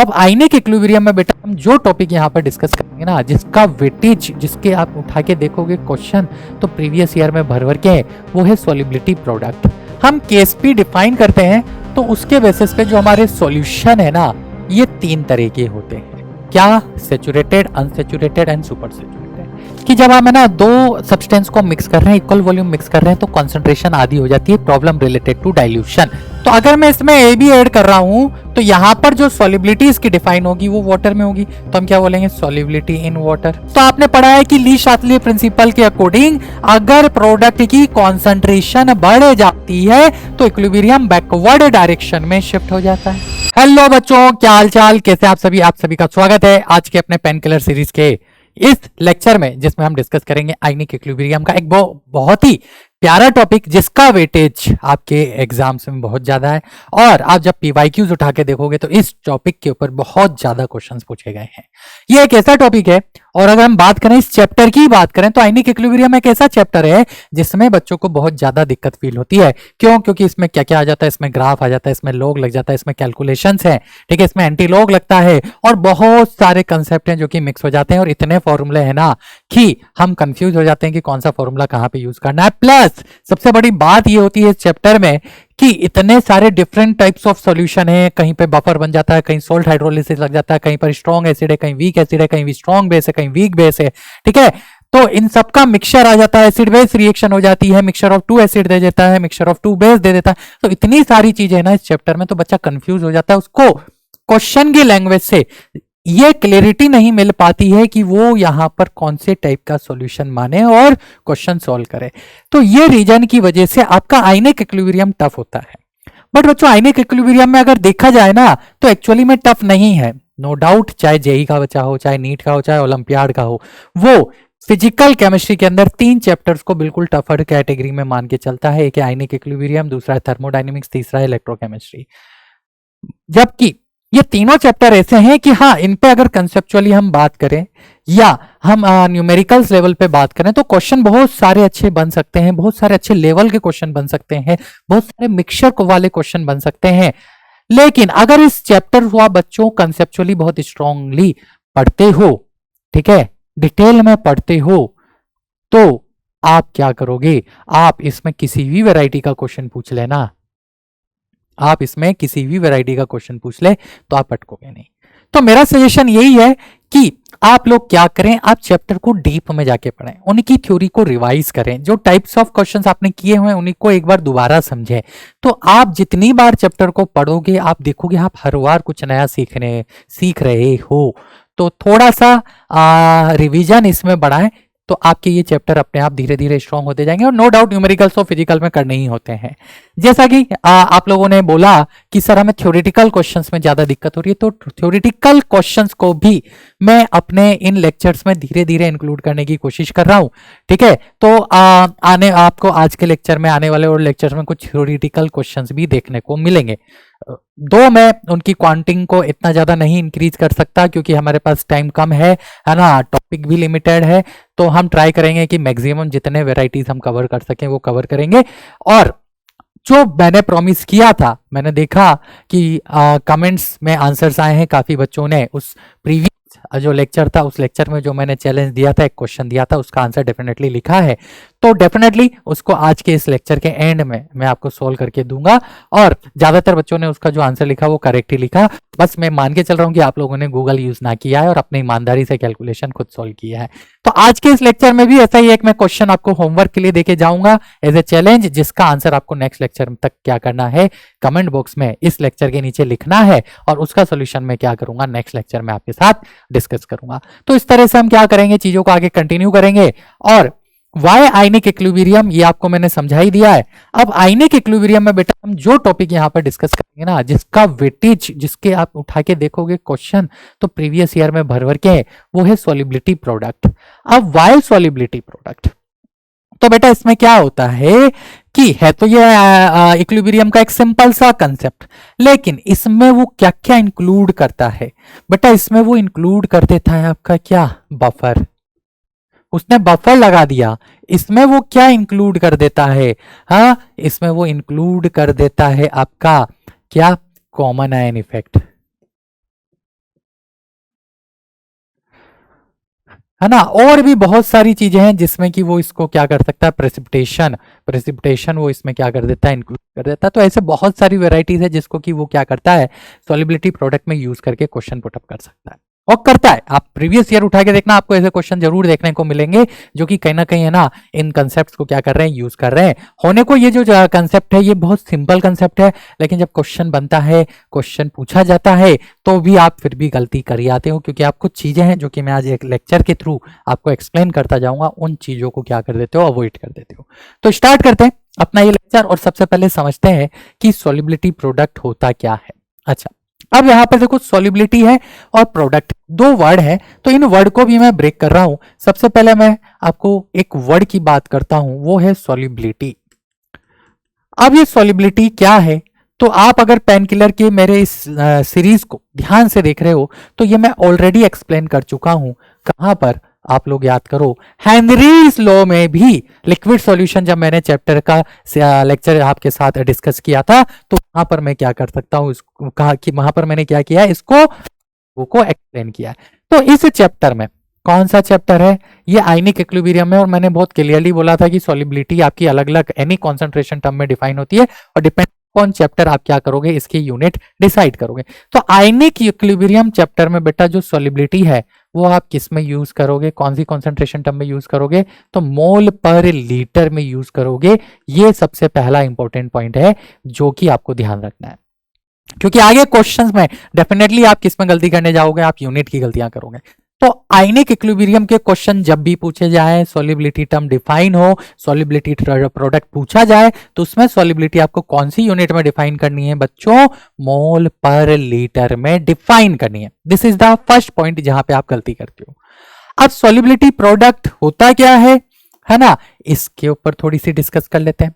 अब ionic equilibrium में बेटा हम जो टॉपिक यहाँ पर डिस्कस करेंगे ना, जिसका वेटेज जिसके आप उठा के देखोगे क्वेश्चन तो प्रीवियस ईयर में भर भर के है, वो है सॉल्युबिलिटी प्रोडक्ट। हम केएसपी डिफाइन करते हैं तो उसके बेसिस पे जो हमारे सॉल्यूशन है ना, ये तीन तरह के होते हैं। क्या? Saturated, unsaturated and super saturated. कि जब हम है ना दो सब्सटेंस को मिक्स कर रहे हैं, इक्वल वॉल्यूम मिक्स कर रहे हैं, तो कॉन्सेंट्रेशन आधी हो जाती है, प्रॉब्लम रिलेटेड टू डाइल्यूशन। तो अगर मैं इसमें ए भी ऐड कर रहा हूं तो यहाँ पर जो सॉल्युबिलिटी इसकी डिफाइन होगी वो वाटर में होगी, तो हम क्या बोलेंगे? Solubility in water. तो आपने पढ़ा है कि ली शातली प्रिंसिपल के अकॉर्डिंग अगर प्रोडक्ट की कॉन्सेंट्रेशन बढ़ जाती है तो इक्विलिब्रियम बैकवर्ड डायरेक्शन में शिफ्ट हो जाता है। हेलो बच्चों, क्या हाल चाल, कैसे आप सभी? आप सभी का स्वागत है आज के अपने पेन किलर सीरीज के इस लेक्चर में, जिसमें हम डिस्कस करेंगे आयनिक इक्विलिब्रियम का एक बहुत ही प्यारा टॉपिक, जिसका वेटेज आपके एग्जाम्स में बहुत ज्यादा है। और आप जब पीवाईक्यूज उठा के देखोगे तो इस टॉपिक के ऊपर बहुत ज्यादा क्वेश्चंस पूछे गए हैं। ये एक ऐसा टॉपिक है, और अगर हम बात करें इस चैप्टर की बात करें तो आयनिक इक्विलिब्रियम एक ऐसा चैप्टर है जिसमें बच्चों को बहुत ज्यादा दिक्कत फील होती है। क्यों? क्योंकि इसमें क्या क्या आ जाता है, इसमें ग्राफ आ जाता है, इसमें लॉग लग जाता है, इसमें कैलकुलेशंस है, ठीक है, इसमें एंटी लॉग लगता है, और बहुत सारे कंसेप्ट हैं जो कि मिक्स हो जाते हैं, और इतने फॉर्मूले हैं ना कि हम कंफ्यूज हो जाते हैं कि कौन सा फॉर्मूला कहां पे यूज करना है। प्लस सबसे बड़ी बात ये होती है इस चैप्टर में कि इतने सारे डिफरेंट टाइप्स ऑफ सॉल्यूशन है, कहीं पे बफर बन जाता है, कहीं सोल्ट हाइड्रोलिसिस लग जाता है, कहीं पर स्ट्रॉन्ग एसिड है, कहीं वीक एसिड है, कहीं स्ट्रॉन्ग बेस है, कहीं वीक बेस है, ठीक है। तो इन सब का मिक्सचर आ जाता है, एसिड बेस रिएक्शन हो जाती है, मिक्सचर ऑफ टू एसिड दे देता है, मिक्सचर ऑफ टू बेस दे देता है। तो इतनी सारी चीजें है ना इस चैप्टर में, तो बच्चा कंफ्यूज हो जाता है, उसको क्वेश्चन की लैंग्वेज से ये क्लैरिटी नहीं मिल पाती है कि वो यहां पर कौन से टाइप का सॉल्यूशन माने और क्वेश्चन सॉल्व करे। तो ये रीजन की वजह से आपका आयनिक इक्विलिब्रियम टफ होता है। बट बच्चों, आयनिक इक्विलिब्रियम में अगर देखा जाए ना तो एक्चुअली में टफ नहीं है, नो डाउट। चाहे जेई का बच्चा हो, चाहे नीट का हो, चाहे ओलंपियाड का हो, वो फिजिकल केमिस्ट्री के अंदर तीन चैप्टर्स को बिल्कुल टफर कैटेगरी में मान के चलता है। एक है आयनिक इक्विलिब्रियम, दूसरा है थर्मोडायनेमिक्स, तीसरा है इलेक्ट्रोकेमिस्ट्री। जबकि ये तीनों चैप्टर ऐसे हैं कि हाँ, इन पे अगर कंसेप्चुअली हम बात करें या हम न्यूमेरिकल्स लेवल पे बात करें तो क्वेश्चन बहुत सारे अच्छे बन सकते हैं, बहुत सारे अच्छे लेवल के क्वेश्चन बन सकते हैं, बहुत सारे मिक्सचर वाले क्वेश्चन बन सकते हैं। लेकिन अगर इस चैप्टर को आप बच्चों कंसेप्चुअली बहुत स्ट्रांगली पढ़ते हो, ठीक है, डिटेल में पढ़ते हो, तो आप क्या करोगे? आप इसमें किसी भी वैरायटी का क्वेश्चन पूछ लेना, आप इसमें किसी भी वैरायटी का क्वेश्चन पूछ ले तो आप अटकोगे नहीं। तो मेरा सजेशन यही है कि आप लोग क्या करें, आप चैप्टर को डीप में जाके पढ़ें, उनकी थ्योरी को रिवाइज करें, जो टाइप्स ऑफ क्वेश्चंस आपने किए हुए हैं उन्हीं को एक बार दोबारा समझें। तो आप जितनी बार चैप्टर को पढ़ोगे आप देखोगे आप हर बार कुछ नया सीख रहे हो। तो थोड़ा सा रिवीजन इसमें बढ़ाएं तो आपके ये चैप्टर अपने आप धीरे धीरे स्ट्रांग होते जाएंगे। और नो डाउट न्यूमेरिकल्स तो फिजिकल में करने ही होते हैं। जैसा कि आप लोगों ने बोला कि सर हमें थ्योरेटिकल क्वेश्चंस में ज्यादा दिक्कत हो रही है, तो थ्योरेटिकल क्वेश्चंस को भी मैं अपने इन लेक्चर्स में धीरे धीरे इंक्लूड करने की कोशिश कर रहा हूं, ठीक है। तो आपको आज के लेक्चर में, आने वाले और लेक्चर्स में कुछ थ्योरेटिकल क्वेश्चंस भी देखने को मिलेंगे। दो मैं उनकी क्वांटिंग को इतना ज्यादा नहीं इंक्रीज कर सकता क्योंकि हमारे पास टाइम कम है ना, टॉपिक भी लिमिटेड है। तो हम ट्राई करेंगे कि मैक्सिमम जितने वेराइटीज हम कवर कर सकें वो कवर करेंगे। और जो मैंने प्रॉमिस किया था, मैंने देखा कि कमेंट्स में आंसर्स आए हैं काफी बच्चों ने। उस प्रीवियस जो लेक्चर था, उस लेक्चर में जो मैंने चैलेंज दिया था, एक क्वेश्चन दिया था, उसका आंसर डेफिनेटली लिखा है। तो डेफिनेटली उसको आज के इस लेक्चर के एंड में मैं आपको सोल्व करके दूंगा। और ज्यादातर बच्चों ने उसका जो आंसर लिखा वो करेक्ट ही लिखा। बस मैं मान के चल रहा हूँ कि आप लोगों ने गूगल यूज ना किया है और अपनी ईमानदारी से कैलकुलेशन खुद सोल्व किया है। तो आज के इस लेक्चर में भी ऐसा ही एक मैं क्वेश्चन आपको होमवर्क के लिए देके जाऊंगा एज ए चैलेंज, जिसका आंसर आपको नेक्स्ट लेक्चर तक क्या करना है, कमेंट बॉक्स में इस लेक्चर के नीचे लिखना है, और उसका सोल्यूशन मैं क्या करूंगा नेक्स्ट लेक्चर में आपके साथ डिस्कस करूंगा। तो इस तरह से हम क्या करेंगे, चीजों को आगे कंटिन्यू करेंगे। और वाई आयनिक इक्विलिब्रियम ये आपको मैंने समझा ही दिया है। अब आयनिक इक्विलिब्रियम में बेटा हम जो टॉपिक यहाँ पर डिस्कस करेंगे ना, जिसका वेटेज जिसके आप उठा के देखोगे क्वेश्चन तो प्रीवियस ईयर में भर भर के है, वो है सॉल्युबिलिटी प्रोडक्ट। अब वाई सॉल्युबिलिटी प्रोडक्ट, तो बेटा इसमें क्या होता है कि है तो ये इक्विलिब्रियम का एक सिंपल सा कंसेप्ट, लेकिन इसमें वो क्या क्या इंक्लूड करता है बेटा, इसमें वो इंक्लूड कर देता है आपका क्या, बफर। उसने बफर लगा दिया, इसमें वो क्या इंक्लूड कर देता है, हाँ, इसमें वो इंक्लूड कर देता है आपका क्या, कॉमन आयन इफेक्ट। है ना। और भी बहुत सारी चीजें हैं जिसमें कि वो इसको क्या कर सकता है, प्रेसिपिटेशन प्रेसिपिटेशन वो इसमें क्या कर देता है, इंक्लूड कर देता है। तो ऐसे बहुत सारी वेराइटीज है जिसको कि वो क्या करता है, सॉलिबिलिटी प्रोडक्ट में यूज करके क्वेश्चन पुटअप कर सकता है और करता है। आप प्रीवियस ईयर उठा के देखना, आपको ऐसे क्वेश्चन जरूर देखने को मिलेंगे जो कि कहीं ना कहीं है ना इन कंसेप्ट को क्या कर रहे हैं, यूज कर रहे हैं। होने को ये जो कंसेप्ट है ये बहुत सिंपल कंसेप्ट है, लेकिन जब क्वेश्चन बनता है, क्वेश्चन पूछा जाता है, तो भी आप फिर भी गलती कर ही आते हो, क्योंकि आप कुछ चीजें हैं जो कि मैं आज एक लेक्चर के थ्रू आपको एक्सप्लेन करता जाऊंगा, उन चीजों को क्या कर देते हो, अवॉइड कर देते हो। तो स्टार्ट करते हैं अपना ये लेक्चर और सबसे पहले समझते हैं कि सॉल्युबिलिटी प्रोडक्ट होता क्या है। अच्छा, अब यहां पर देखो सॉल्युबिलिटी है और प्रोडक्ट, दो वर्ड है, तो इन वर्ड को भी मैं ब्रेक कर रहा हूं। सबसे पहले मैं आपको एक वर्ड की बात करता हूं, वो है सॉल्युबिलिटी। अब ये सॉल्युबिलिटी क्या है, तो आप अगर पेन किलर के मेरे इस सीरीज को ध्यान से देख रहे हो तो ये मैं ऑलरेडी एक्सप्लेन कर चुका हूं। कहां पर, आप लोग याद करो, हेनरीज लॉ में भी लिक्विड सॉल्यूशन, जब मैंने चैप्टर का लेक्चर आपके साथ डिस्कस किया था, तो वहां पर मैं क्या कर सकता हूं, इसको कहा कि वहां पर मैंने क्या किया, इसको को एक्सप्लेन किया। तो इस चैप्टर में, कौन सा चैप्टर है, ये आयनिक इक्विलिब्रियम है, और मैंने बहुत क्लियरली बोला था कि सॉल्युबिलिटी आपकी अलग अलग एनी कॉन्सेंट्रेशन टर्म में डिफाइन होती है, और डिपेंड कौन चैप्टर आप क्या करोगे, इसकी यूनिट डिसाइड करोगे। तो आयनिक इक्विलिब्रियम चैप्टर में बेटा जो सॉल्युबिलिटी है वो आप किस में यूज करोगे, कौन सी कॉन्सेंट्रेशन टर्म में यूज करोगे, तो मोल पर लीटर में यूज करोगे। ये सबसे पहला इंपॉर्टेंट पॉइंट है जो कि आपको ध्यान रखना है, क्योंकि आगे क्वेश्चंस में डेफिनेटली आप किस में गलती करने जाओगे, आप यूनिट की गलतियां करोगे। तो आयनिक इक्विलिब्रियम के क्वेश्चन जब भी पूछे जाए, सॉल्युबिलिटी टर्म डिफाइन हो, सॉल्युबिलिटी प्रोडक्ट पूछा जाए, तो उसमें सॉल्युबिलिटी आपको कौन सी यूनिट में डिफाइन करनी है बच्चों, मोल पर लीटर में डिफाइन करनी है। This is the first point जहां पे आप गलती करते हो। अब सॉल्युबिलिटी प्रोडक्ट होता क्या है ना, इसके ऊपर थोड़ी सी डिस्कस कर लेते हैं,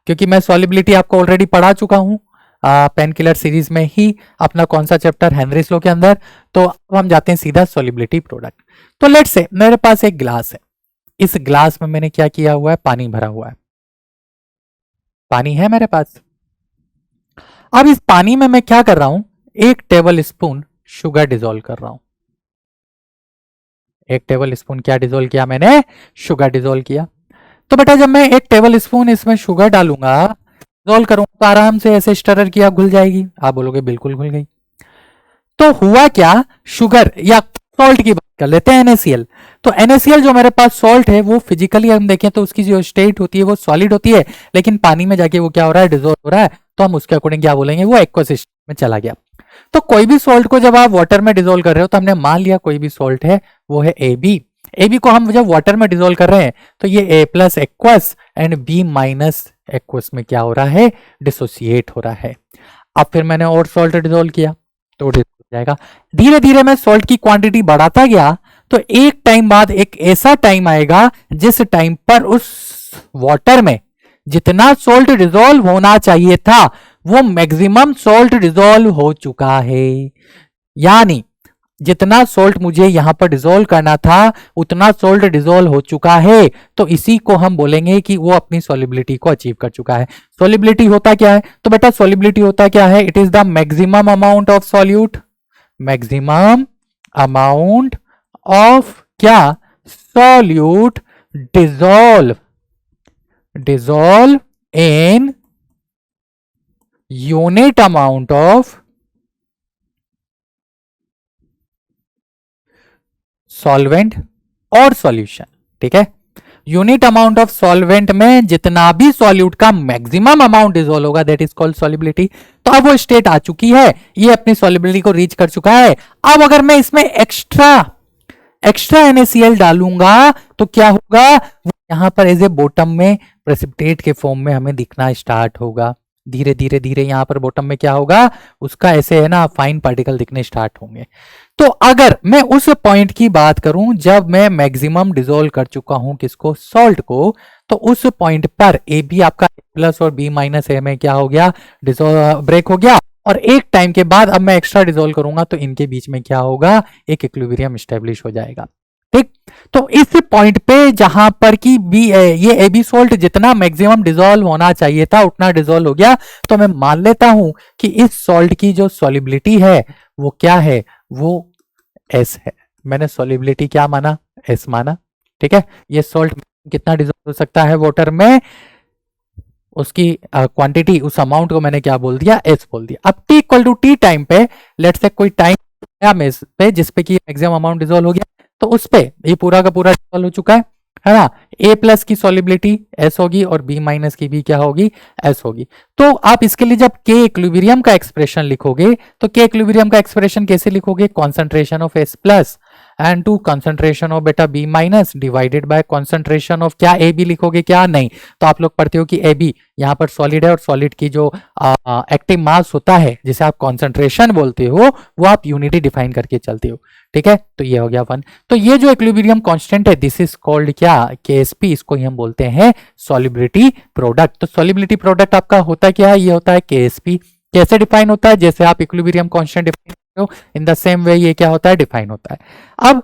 क्योंकि मैं सॉल्युबिलिटी आपको ऑलरेडी पढ़ा चुका हूं पेन किलर सीरीज में ही, अपना कौन सा चैप्टर, हेनरीज लॉ के अंदर। तो अब हम जाते हैं सीधा सॉल्युबिलिटी प्रोडक्ट। तो लेट्स से मेरे पास एक ग्लास है, इस ग्लास में मैंने क्या किया हुआ है, पानी भरा हुआ है, पानी है मेरे पास। अब इस पानी में मैं क्या कर रहा हूं, एक टेबल स्पून शुगर डिजोल्व कर रहा हूं। एक टेबल स्पून क्या डिजोल्व किया मैंने, शुगर डिजोल्व किया। तो बेटा जब मैं एक टेबल स्पून इसमें शुगर डालूंगा, डिजोल्व करूंगा, तो आराम से ऐसे स्टरर किया घुल जाएगी। आप बोलोगे बिल्कुल घुल गई। तो हुआ क्या, शुगर या सॉल्ट की बात कर लेते हैं, NaCl। तो NaCl जो मेरे पास सॉल्ट है, वो फिजिकली हम देखें तो उसकी जो स्टेट होती है वो सॉलिड होती है, लेकिन पानी में जाके वो क्या हो रहा है, डिजोल्व हो रहा है। तो हम उसके अकॉर्डिंग क्या बोलेंगे, वो एक्वस स्टेट में चला गया। तो कोई भी सॉल्ट को जब आप वाटर में डिजोल्व कर रहे हो, तो हमने मान लिया कोई भी सॉल्ट है वो है AB को हम जब वाटर में डिजोल्व कर रहे हैं, तो ये A plus aqueous and B minus aqueous में क्या हो रहा है, डिसोसिएट हो रहा है। अब फिर मैंने और सॉल्ट डिजोल्व किया तो हो जाएगा। धीरे धीरे मैं सॉल्ट की क्वांटिटी बढ़ाता गया, तो एक टाइम बाद एक ऐसा टाइम आएगा जिस टाइम पर उस वाटर में जितना सॉल्ट डिजोल्व होना चाहिए था, वो मैक्सिमम सॉल्ट डिजोल्व हो चुका है। यानी जितना सॉल्ट मुझे यहां पर डिजोल्व करना था, उतना सॉल्ट डिजोल्व हो चुका है। तो इसी को हम बोलेंगे कि वो अपनी सॉल्युबिलिटी को अचीव कर चुका है। सॉल्युबिलिटी होता क्या है, तो बेटा सॉल्युबिलिटी होता क्या है, it is the maximum amount of solute, maximum amount of क्या, solute dissolve in unit amount of solvent और सॉल्यूशन। ठीक है, यूनिट अमाउंट ऑफ सॉल्वेंट में जितना भी सॉल्यूट का मैक्सिमम अमाउंट डिसॉल्व होगा, दैट इज कॉल्ड सॉल्युबिलिटी। तो अब वो स्टेट आ चुकी है, ये अपनी सॉल्युबिलिटी को रीच कर चुका है। अब अगर मैं इसमें एक्स्ट्रा NaCl डालूंगा तो क्या होगा, वो यहां पर एज ए बॉटम में प्रेसिपिटेट के फॉर्म में हमें दिखना स्टार्ट होगा। धीरे धीरे धीरे यहां पर बॉटम में क्या होगा, उसका ऐसे है ना फाइन पार्टिकल दिखने स्टार्ट होंगे। तो अगर मैं उस पॉइंट की बात करूं जब मैं मैक्सिमम डिसॉल्व कर चुका हूं किसको, सॉल्ट को, तो उस पॉइंट पर AB आपका प्लस और B माइनस में क्या हो गया, डिसॉल्व ब्रेक हो गया। और एक टाइम के बाद अब मैं एक्स्ट्रा डिसॉल्व करूंगा तो इनके बीच में क्या होगा, एक इक्विलिब्रियम स्टेब्लिश हो जाएगा। ठीक, तो इस पॉइंट पे जहां पर कि ये AB सॉल्ट जितना मैक्सिमम डिसॉल्व होना चाहिए था उतना डिसॉल्व हो गया, तो मैं मान लेता हूं कि इस सॉल्ट की जो सॉल्युबिलिटी है वो क्या है, वो S है। मैंने सॉल्युबिलिटी क्या माना, एस माना, ठीक है। ये सॉल्ट कितना डिजोल्व हो सकता है वाटर में, उसकी क्वांटिटी, उस अमाउंट को मैंने क्या बोल दिया, एस बोल दिया। अब T equal to T time पे, लेट्स से कोई टाइम पे जिसपे कि मैक्सिमम अमाउंट डिजोल्व हो गया, तो उस पे ये पूरा का पूरा डिजोल्व हो चुका है ना। ए प्लस की सॉलिबिलिटी एस होगी और बी माइनस की भी क्या होगी, एस होगी। तो आप इसके लिए जब के इक्विलिब्रियम का एक्सप्रेशन लिखोगे, तो के इक्विलिब्रियम का एक्सप्रेशन कैसे लिखोगे, concentration of S plus and to concentration of बेटा B minus divided by concentration of, क्या ए बी लिखोगे, क्या नहीं, तो आप लोग पढ़ते हो कि ए बी यहाँ पर सॉलिड है और सॉलिड की जो एक्टिव मास होता है जिसे आप कंसंट्रेशन बोलते हो, वो आप यूनिटी डिफाइन करके चलते हो, ठीक है। तो ये हो गया वन। तो ये जो इक्विलिब्रियम कांस्टेंट है, दिस इज कॉल्ड क्या, केएसपी, इसको ही हम बोलते हैं सॉलिबिलिटी प्रोडक्ट। तो सॉलिबिलिटी प्रोडक्ट आपका होता क्या है, ये होता है केएसपी। कैसे डिफाइन होता है, जैसे आप इक्विलिब्रियम कांस्टेंट डिफाइन करते हो, इन द सेम वे ये क्या होता है, डिफाइन होता है। अब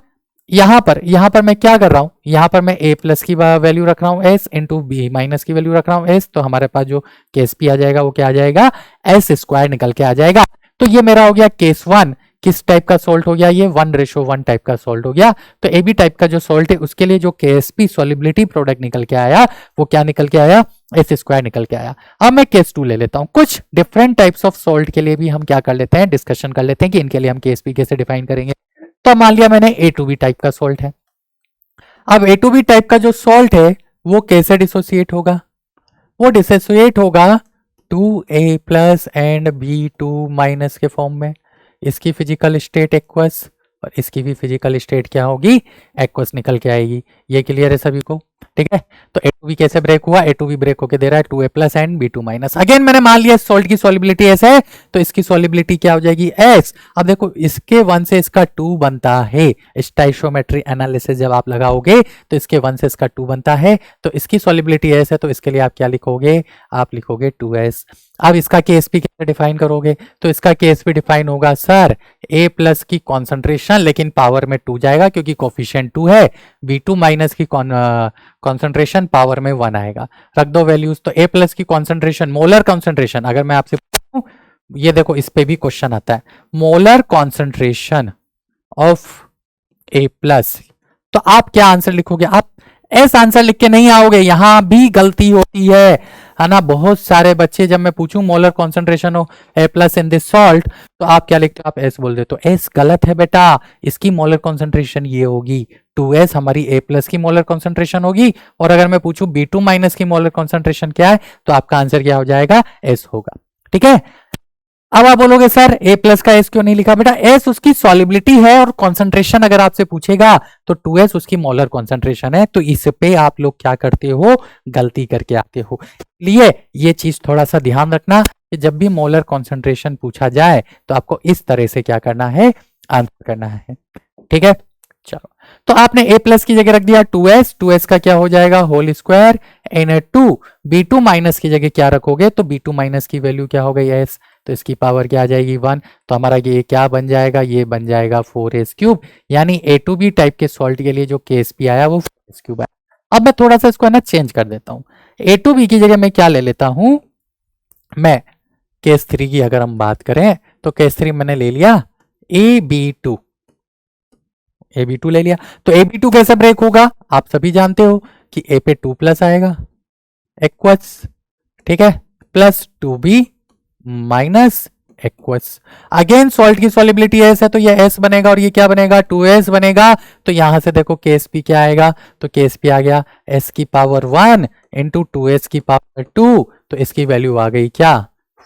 यहां पर मैं क्या कर रहा हूं, यहां पर मैं a प्लस की वैल्यू रख रहा हूं s इंटू बी माइनस की वैल्यू रख रहा हूं s, तो हमारे पास जो केस पी आ जाएगा वो क्या आ जाएगा, एस स्क्वायर निकल के आ जाएगा। तो ये मेरा हो गया केस वन। किस टाइप का सॉल्ट हो गया, ये 1:1 टाइप का सॉल्ट हो गया। तो ए बी टाइप का जो सॉल्ट है उसके लिए जो केएसपी सॉलिबिलिटी प्रोडक्ट निकल के आया, वो क्या निकल के आया, एस स्क्वायर निकल के आया। अब मैं केस टू ले लेता हूं। कुछ डिफरेंट टाइप्स ऑफ सॉल्ट के लिए भी हम क्या कर लेते हैं, डिस्कशन कर लेते हैं कि इनके लिए हम केएसपी कैसे डिफाइन करेंगे। तो मान लिया मैंने ए टू बी टाइप का सॉल्ट है। अब ए टू बी टाइप का जो सॉल्ट है वो कैसे डिसोसिएट होगा, वो डिसोसिएट होगा 2a plus and B2 minus के फॉर्म में। इसकी फिजिकल स्टेट एक्वस और इसकी भी फिजिकल स्टेट क्या होगी, एक्वस निकल के आएगी। ये क्लियर है सभी को, ठीक है। तो ए टू बी कैसे ब्रेक हुआ, ए टू बी ब्रेक होके दे रहा है 2a plus and B2 minus. Again मैंने मान लिया सॉल्ट की सॉलिबिलिटी एस है, तो इसकी सॉलिबिलिटी क्या हो जाएगी, एस। अब देखो इसके 1 से इसका 2 बनता है, स्टाइशियोमेट्री एनालिसिस जब आप लगाओगे तो इसके 1 से इसका 2 बनता है, तो इसकी सॉलिबिलिटी एस है, तो इसके लिए आप क्या लिखोगे, आप लिखोगे 2s। अब इसका केएसपी कैसे डिफाइन करोगे, तो इसका केएसपी डिफाइन होगा सर a प्लस की कॉन्सेंट्रेशन, लेकिन पावर में 2 जाएगा क्योंकि कोफिशिएंट 2 है, B2 माइनस की कॉन्सेंट्रेशन पावर में 1 आएगा। रख दो वैल्यूज। तो a प्लस की कॉन्सेंट्रेशन, मोलर कॉन्सेंट्रेशन, अगर मैं आपसे पूछूं, ये देखो इस पे भी क्वेश्चन आता है, molar concentration of a plus, तो आप क्या आंसर लिखोगे, आप एस आंसर लिख के नहीं आओगे, यहां भी गलती होती है ना। बहुत सारे बच्चे, जब मैं पूछूं molar concentration of A plus in this salt, तो आप क्या लिखते हो, आप एस बोल देते हो। एस गलत है बेटा, इसकी मोलर कॉन्सेंट्रेशन ये होगी 2s, हमारी ए प्लस की मोलर कॉन्सेंट्रेशन होगी। और अगर मैं पूछूं B2 माइनस की मोलर कॉन्सेंट्रेशन क्या है, तो आपका आंसर क्या हो जाएगा, एस होगा, ठीक है। अब आप बोलोगे सर ए प्लस का एस क्यों नहीं लिखा, बेटा एस उसकी सॉलिबिलिटी है और कॉन्सेंट्रेशन अगर आपसे पूछेगा तो 2s उसकी मोलर कॉन्सेंट्रेशन है, तो इस पे आप लोग क्या करते हो, गलती करके आते हो। इसलिए ये चीज थोड़ा सा ध्यान रखना कि जब भी मोलर कॉन्सेंट्रेशन पूछा जाए तो आपको इस तरह से क्या करना है, आंसर करना है, ठीक है। चलो, तो आपने a प्लस की जगह रख दिया 2s, 2s का क्या हो जाएगा, होल स्क्वायर इन 2, B2 माइनस की जगह क्या रखोगे, तो B2 माइनस की वैल्यू क्या हो गई s, तो इसकी पावर क्या आ जाएगी 1, तो हमारा ये क्या बन जाएगा, ये बन जाएगा 4s क्यूब। यानी ए टू बी टाइप के सॉल्ट के लिए जो केएसपी आया वो 4s क्यूब आया। अब मैं थोड़ा सा इसको है ना चेंज कर देता हूँ, ए टू बी की जगह मैं क्या ले लेता हूं, मैं केस 3 की अगर हम बात करें तो केस 3 मैंने ले लिया AB2, AB2 ले लिया। तो AB2 कैसे ब्रेक होगा, आप सभी जानते हो कि A पे 2 प्लस आएगा एक्वस, ठीक है, plus 2B minus aqueous. Again salt की सॉलिबिलिटी एस है, तो ये एस बनेगा और ये क्या बनेगा, 2s बनेगा। तो यहां से देखो केएसपी क्या आएगा, तो केएसपी आ गया s की पावर 1 इंटू 2s की पावर 2, तो इसकी वैल्यू आ गई क्या,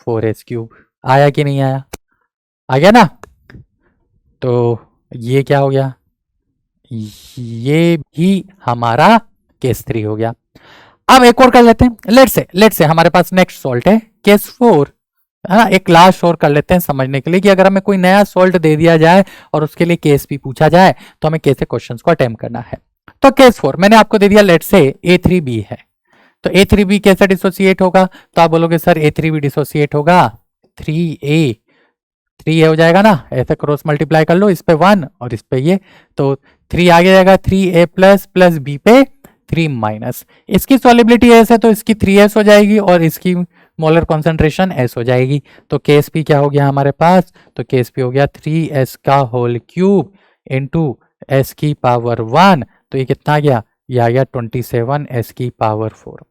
4s क्यूब। आया कि नहीं आया, आ गया ना। तो ये क्या हो गया, ये भी हमारा केस 3 हो गया। अब एक और कर लेते हैं, लेट से हमारे पास नेक्स्ट सॉल्ट है केस 4, है ना। एक लास्ट और कर लेते हैं समझने के लिए कि अगर हमें कोई नया सॉल्ट दे दिया जाए और उसके लिए केस भी पूछा जाए तो हमें कैसे क्वेश्चंस को अटेम्प्ट करना है। तो केस 4 मैंने आपको दे दिया, लेट से A3B है, तो A3B कैसे डिसोसिएट होगा, तो आप बोलोगे सर A3B डिसोसिएट होगा 3A, 3A हो जाएगा ना, ऐसे क्रॉस मल्टीप्लाई कर लो, इस पे 1 और इस पे ये, तो 3 आगे जाएगा 3A प्लस प्लस B पे 3 माइनस। इसकी सॉलिबिलिटी एस है तो इसकी 3s हो जाएगी और इसकी मोलर कॉन्सेंट्रेशन s हो जाएगी। तो केएसपी क्या हो गया हमारे पास, तो केएसपी हो गया 3s का होल क्यूब इंटू s की पावर 1, तो ये कितना आ गया, ये आ गया 27 s की पावर 4।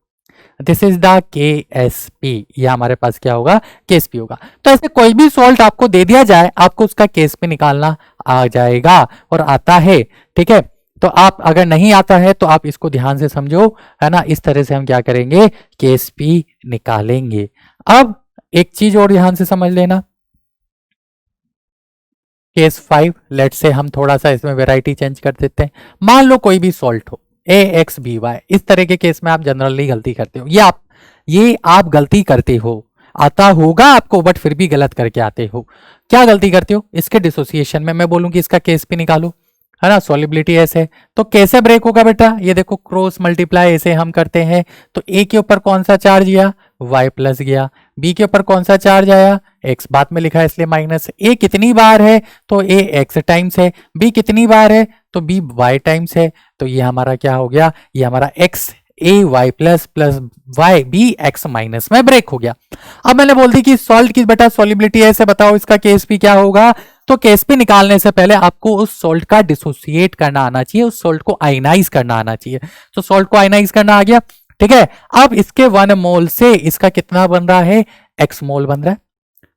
दिस इज द के एस पी, ये हमारे पास क्या होगा, के एस पी होगा। तो ऐसे कोई भी सॉल्ट आपको दे दिया जाए, आपको उसका के एस पी निकालना आ जाएगा और आता है, ठीक है। तो आप अगर नहीं आता है तो आप इसको ध्यान से समझो, है ना। इस तरह से हम क्या करेंगे, के एस पी निकालेंगे। अब एक चीज और ध्यान से समझ लेना, केस 5, लेट से हम थोड़ा सा इसमें वैरायटी चेंज कर देते हैं। मान लो कोई भी सॉल्ट हो ए एक्स बी वाई, इस तरह के केस में आप जनरली गलती करते हो, ये आप गलती करते हो, आता होगा आपको बट फिर भी गलत करके आते हो। क्या गलती करते हो, इसके डिसोसिएशन में मैं बोलूं कि इसका केस भी निकालो, है ना, सॉलिबिलिटी ऐसे, तो कैसे ब्रेक होगा बेटा, ये देखो क्रॉस मल्टीप्लाई ऐसे हम करते हैं। तो ए के ऊपर कौन सा चार्ज गया, y प्लस गया, बी के ऊपर कौन सा चार्ज आया, x बाद में लिखा है इसलिए माइनस। ए कितनी बार है, तो ए x टाइम्स है, बी कितनी बार है, तो बी y टाइम्स है। तो ये हमारा क्या हो गया, ये हमारा x A Y plus plus Y B X minus में ब्रेक हो गया। अब मैंने बोल दी कि सॉल्ट की बेटा सॉलिबिलिटी ऐसे बताओ, इसका केस भी क्या होगा। तो केस पी निकालने से पहले आपको उस सॉल्ट का डिसोसिएट करना आना चाहिए, उस सॉल्ट को आयनाइज करना आना चाहिए। तो सॉल्ट को आयनाइज करना आ गया, ठीक है। अब इसके 1 मोल से इसका कितना बन रहा है, x मोल बन रहा है।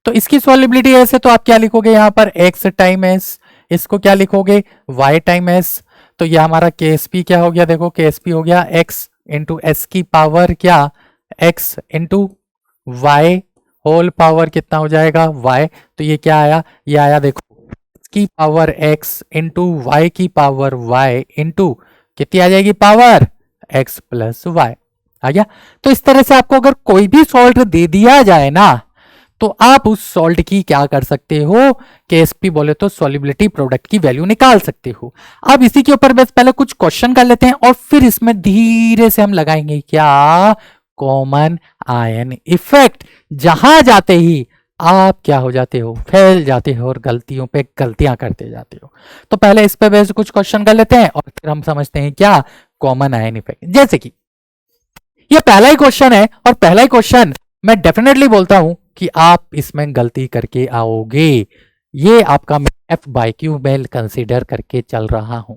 तो इसकी सॉलिबिलिटी ऐसे, तो आप क्या लिखोगे यहाँ पर x टाइम एस, इसको क्या लिखोगे y टाइम एस। तो ये हमारा KSP क्या हो गया, देखो KSP हो गया x इंटू एस की पावर क्या, x into Y whole power कितना हो जाएगा y। तो ये क्या आया, ये आया देखो की पावर x इंटू वाई की पावर y इंटू कितनी आ जाएगी पावर x प्लस वाई, आ गया। तो इस तरह से आपको अगर कोई भी सॉल्ट दे दिया जाए ना, तो आप उस सॉल्ट की क्या कर सकते हो, केएसपी बोले तो सॉलिबिलिटी प्रोडक्ट की वैल्यू निकाल सकते हो। अब इसी के ऊपर बस पहले कुछ क्वेश्चन कर लेते हैं और फिर इसमें धीरे से हम लगाएंगे क्या, कॉमन आयन इफेक्ट। जहां जाते ही आप क्या हो जाते हो, फैल जाते हो और गलतियों पे गलतियां करते जाते हो। तो पहले इस पे वैसे कुछ क्वेश्चन कर लेते हैं और फिर हम समझते हैं क्या, कॉमन आयन इफेक्ट। जैसे कि ये पहला ही क्वेश्चन है और पहला ही क्वेश्चन मैं डेफिनेटली बोलता हूं कि आप इसमें गलती करके आओगे। ये आपका मैं एफ बाई क्यू में कंसीडर करके चल रहा हूं,